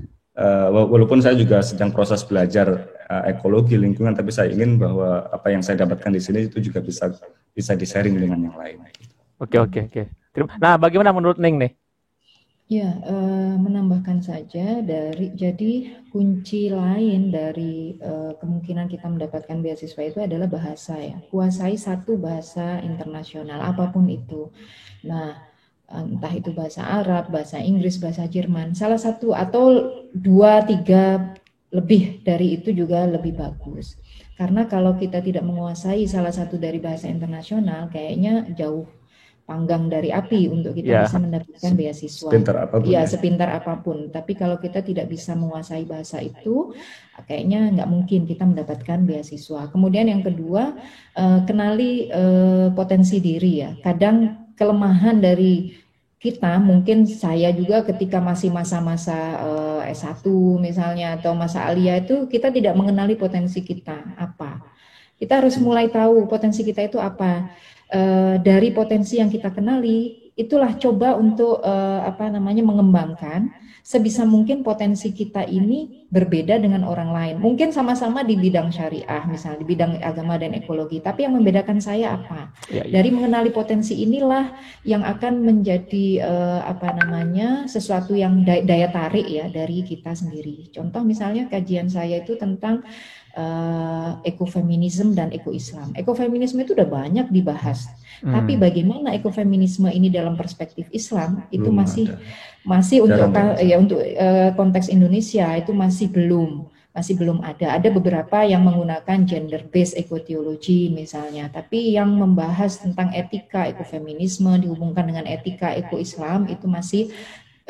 walaupun saya juga sedang proses belajar ekologi lingkungan, tapi saya ingin bahwa apa yang saya dapatkan di sini itu juga bisa di-sharing dengan yang lain. Oke. Nah, bagaimana menurut Ning nih? Ya, menambahkan saja jadi kunci lain dari kemungkinan kita mendapatkan beasiswa itu adalah bahasa ya. Kuasai satu bahasa internasional apapun itu. Nah, entah itu bahasa Arab, bahasa Inggris, bahasa Jerman, salah satu atau 2, 3 lebih dari itu juga lebih bagus. Karena kalau kita tidak menguasai salah satu dari bahasa internasional, kayaknya jauh panggang dari api untuk kita bisa mendapatkan beasiswa. Sepintar apapun. Tapi kalau kita tidak bisa menguasai bahasa itu, kayaknya nggak mungkin kita mendapatkan beasiswa. Kemudian yang kedua, kenali potensi diri ya. Kadang kelemahan dari kita, mungkin saya juga ketika masih masa-masa S1 misalnya atau masa aliyah itu, kita tidak mengenali potensi kita apa. Kita harus mulai tahu potensi kita itu apa. Dari potensi yang kita kenali, itulah coba untuk mengembangkan sebisa mungkin potensi kita ini berbeda dengan orang lain. Mungkin sama-sama di bidang syariah, misalnya di bidang agama dan ekologi, tapi yang membedakan saya apa? Dari mengenali potensi inilah yang akan menjadi sesuatu yang daya tarik ya dari kita sendiri. Contoh misalnya kajian saya itu tentang ekofeminisme dan ekoislam. Ekofeminisme itu udah banyak dibahas, tapi bagaimana ekofeminisme ini dalam perspektif Islam itu masih untuk konteks Indonesia itu masih belum ada. Ada beberapa yang menggunakan gender based ecotheology misalnya, tapi yang membahas tentang etika ekofeminisme dihubungkan dengan etika ekoislam itu masih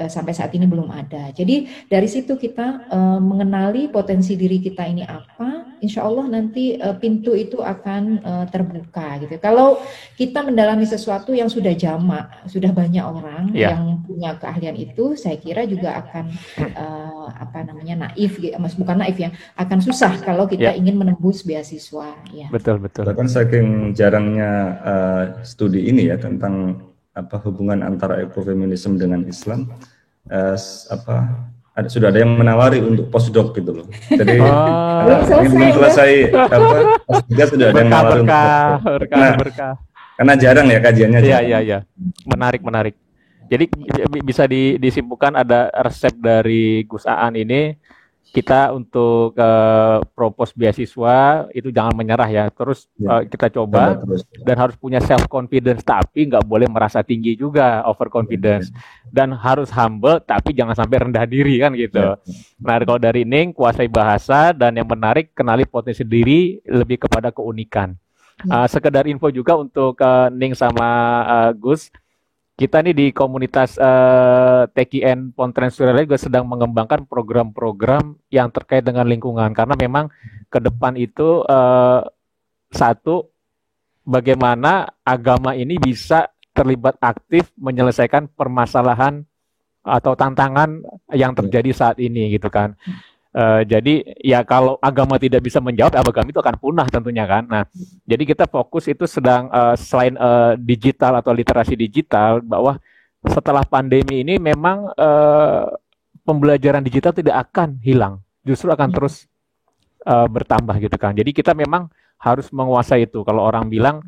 sampai saat ini belum ada. Jadi dari situ kita mengenali potensi diri kita ini apa, insya Allah nanti pintu itu akan terbuka gitu. Kalau kita mendalami sesuatu yang sudah jamak, sudah banyak orang yang punya keahlian itu, saya kira juga akan naif, bukan naif ya, akan susah kalau kita ingin menembus beasiswa. Ya. Betul. Bahkan saking jarangnya studi ini ya tentang hubungan antara ekofeminisme dengan Islam, sudah ada yang menawari untuk postdoc gitu loh. Jadi belum selesai juga sudah ada yang menawari berkah. Karena jarang ya kajiannya. Iya. Menarik. Jadi bisa disimpulkan ada resep dari Gus Aan ini. Kita untuk propose beasiswa itu jangan menyerah ya, terus kita coba dan harus punya self confidence, tapi nggak boleh merasa tinggi juga, over confidence, dan harus humble tapi jangan sampai rendah diri kan gitu. Nah kalau dari Ning, kuasai bahasa, dan yang menarik kenali potensi diri lebih kepada keunikan. Sekedar info juga untuk Ning sama Gus, kita nih di komunitas TKN Pontren Suralaya juga sedang mengembangkan program-program yang terkait dengan lingkungan, karena memang ke depan itu satu, bagaimana agama ini bisa terlibat aktif menyelesaikan permasalahan atau tantangan yang terjadi saat ini gitu kan. Jadi ya kalau agama tidak bisa menjawab, agama itu akan punah tentunya kan. Nah, jadi kita fokus itu sedang selain digital atau literasi digital, bahwa setelah pandemi ini memang pembelajaran digital tidak akan hilang, justru akan terus bertambah gitu kan. Jadi kita memang harus menguasai itu. Kalau orang bilang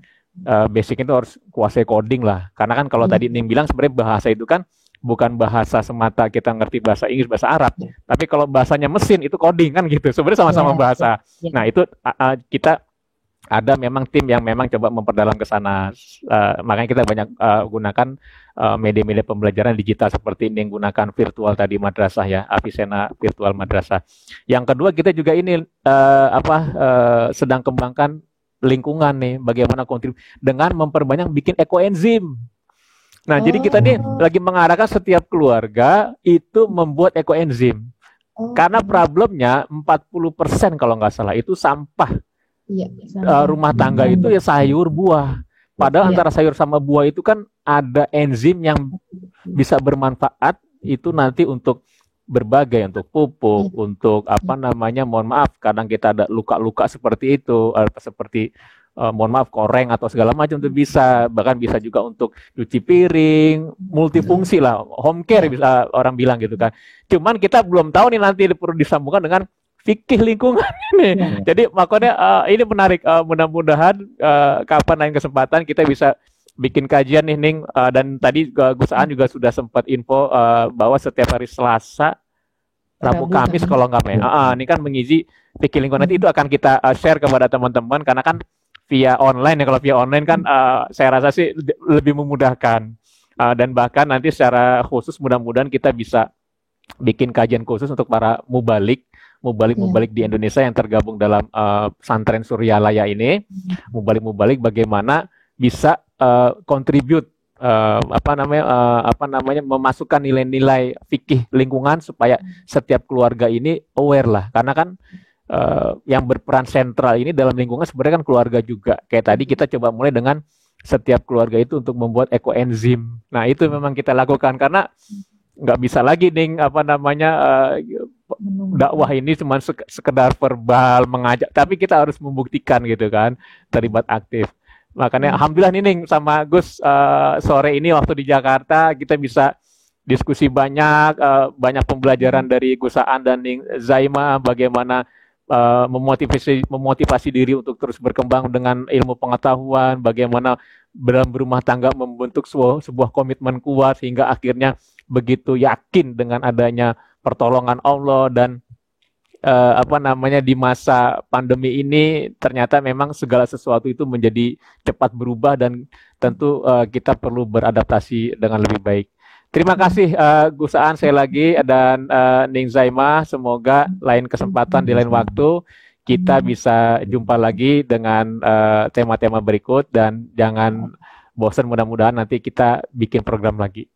basic itu harus kuasai coding lah. Karena kan kalau tadi Ning bilang sebenarnya bahasa itu kan bukan bahasa semata kita ngerti bahasa Inggris, bahasa Arab. Tapi kalau bahasanya mesin itu coding kan gitu. Sebenarnya sama-sama bahasa. Nah, itu kita ada memang tim yang memang coba memperdalam ke sana. Makanya kita banyak gunakan media-media pembelajaran digital seperti ini, yang gunakan virtual tadi madrasah ya, Avicenna virtual madrasah. Yang kedua, kita juga ini sedang kembangkan lingkungan nih, bagaimana kontribusi dengan memperbanyak bikin ekoenzim. Nah, jadi kita nih lagi mengarahkan setiap keluarga itu membuat ekoenzim. Karena problemnya 40% kalau nggak salah itu sampah. Rumah tangga itu ya sayur buah. Padahal antara sayur sama buah itu kan ada enzim yang bisa bermanfaat itu nanti untuk berbagai, untuk pupuk, untuk mohon maaf, kadang kita ada luka-luka seperti itu, seperti mohon maaf koreng atau segala macam itu bisa, bahkan bisa juga untuk cuci piring, multifungsi lah, home care bisa orang bilang gitu kan. Cuman kita belum tahu nih nanti perlu disambungkan dengan fikih lingkungan ini. Jadi makanya ini menarik, mudah-mudahan kapan lain kesempatan kita bisa bikin kajian nih Ning, dan tadi Gus Aan juga sudah sempat info bahwa setiap hari Selasa, Rabu, Kamis kalau nggak ini kan mengisi fikih lingkungan, nanti itu akan kita share kepada teman-teman, karena kan via online ya. Kalau via online kan saya rasa sih lebih memudahkan, dan bahkan nanti secara khusus mudah-mudahan kita bisa bikin kajian khusus untuk para mubalik di Indonesia yang tergabung dalam pesantren Suryalaya ini. Mubalik bagaimana bisa contribute memasukkan nilai-nilai fikih lingkungan supaya setiap keluarga ini aware lah, karena kan yang berperan sentral ini dalam lingkungan sebenarnya kan keluarga juga. Kayak tadi kita coba mulai dengan setiap keluarga itu untuk membuat ekoenzim. Nah, itu memang kita lakukan karena nggak bisa lagi Ning dakwah ini cuma sekedar verbal mengajak, tapi kita harus membuktikan gitu kan, terlibat aktif. Makanya alhamdulillah nih Ning sama Gus, sore ini waktu di Jakarta kita bisa diskusi banyak pembelajaran dari Gus Aan dan Ning Zaimah, bagaimana memotivasi diri untuk terus berkembang dengan ilmu pengetahuan, bagaimana dalam berumah tangga membentuk sebuah komitmen kuat sehingga akhirnya begitu yakin dengan adanya pertolongan Allah, dan di masa pandemi ini ternyata memang segala sesuatu itu menjadi cepat berubah, dan tentu kita perlu beradaptasi dengan lebih baik. Terima kasih Gus Aan sekali lagi, dan Ning Zaimah. Semoga lain kesempatan di lain waktu kita bisa jumpa lagi dengan tema-tema berikut, dan jangan bosan, mudah-mudahan nanti kita bikin program lagi.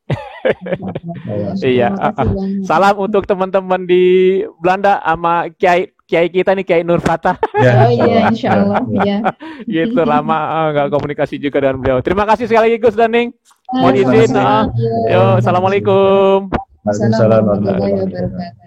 Iya. Salam untuk teman-teman di Belanda sama Kiai kita nih, Kiai Nur Fatah. Iya, insya Allah. Ya. Gitu, lama nggak komunikasi juga dengan beliau. Terima kasih sekali lagi Gus dan Ning. Mohon izin. Yo, assalamualaikum. Waalaikumsalam warahmatullahi wabarakatuh.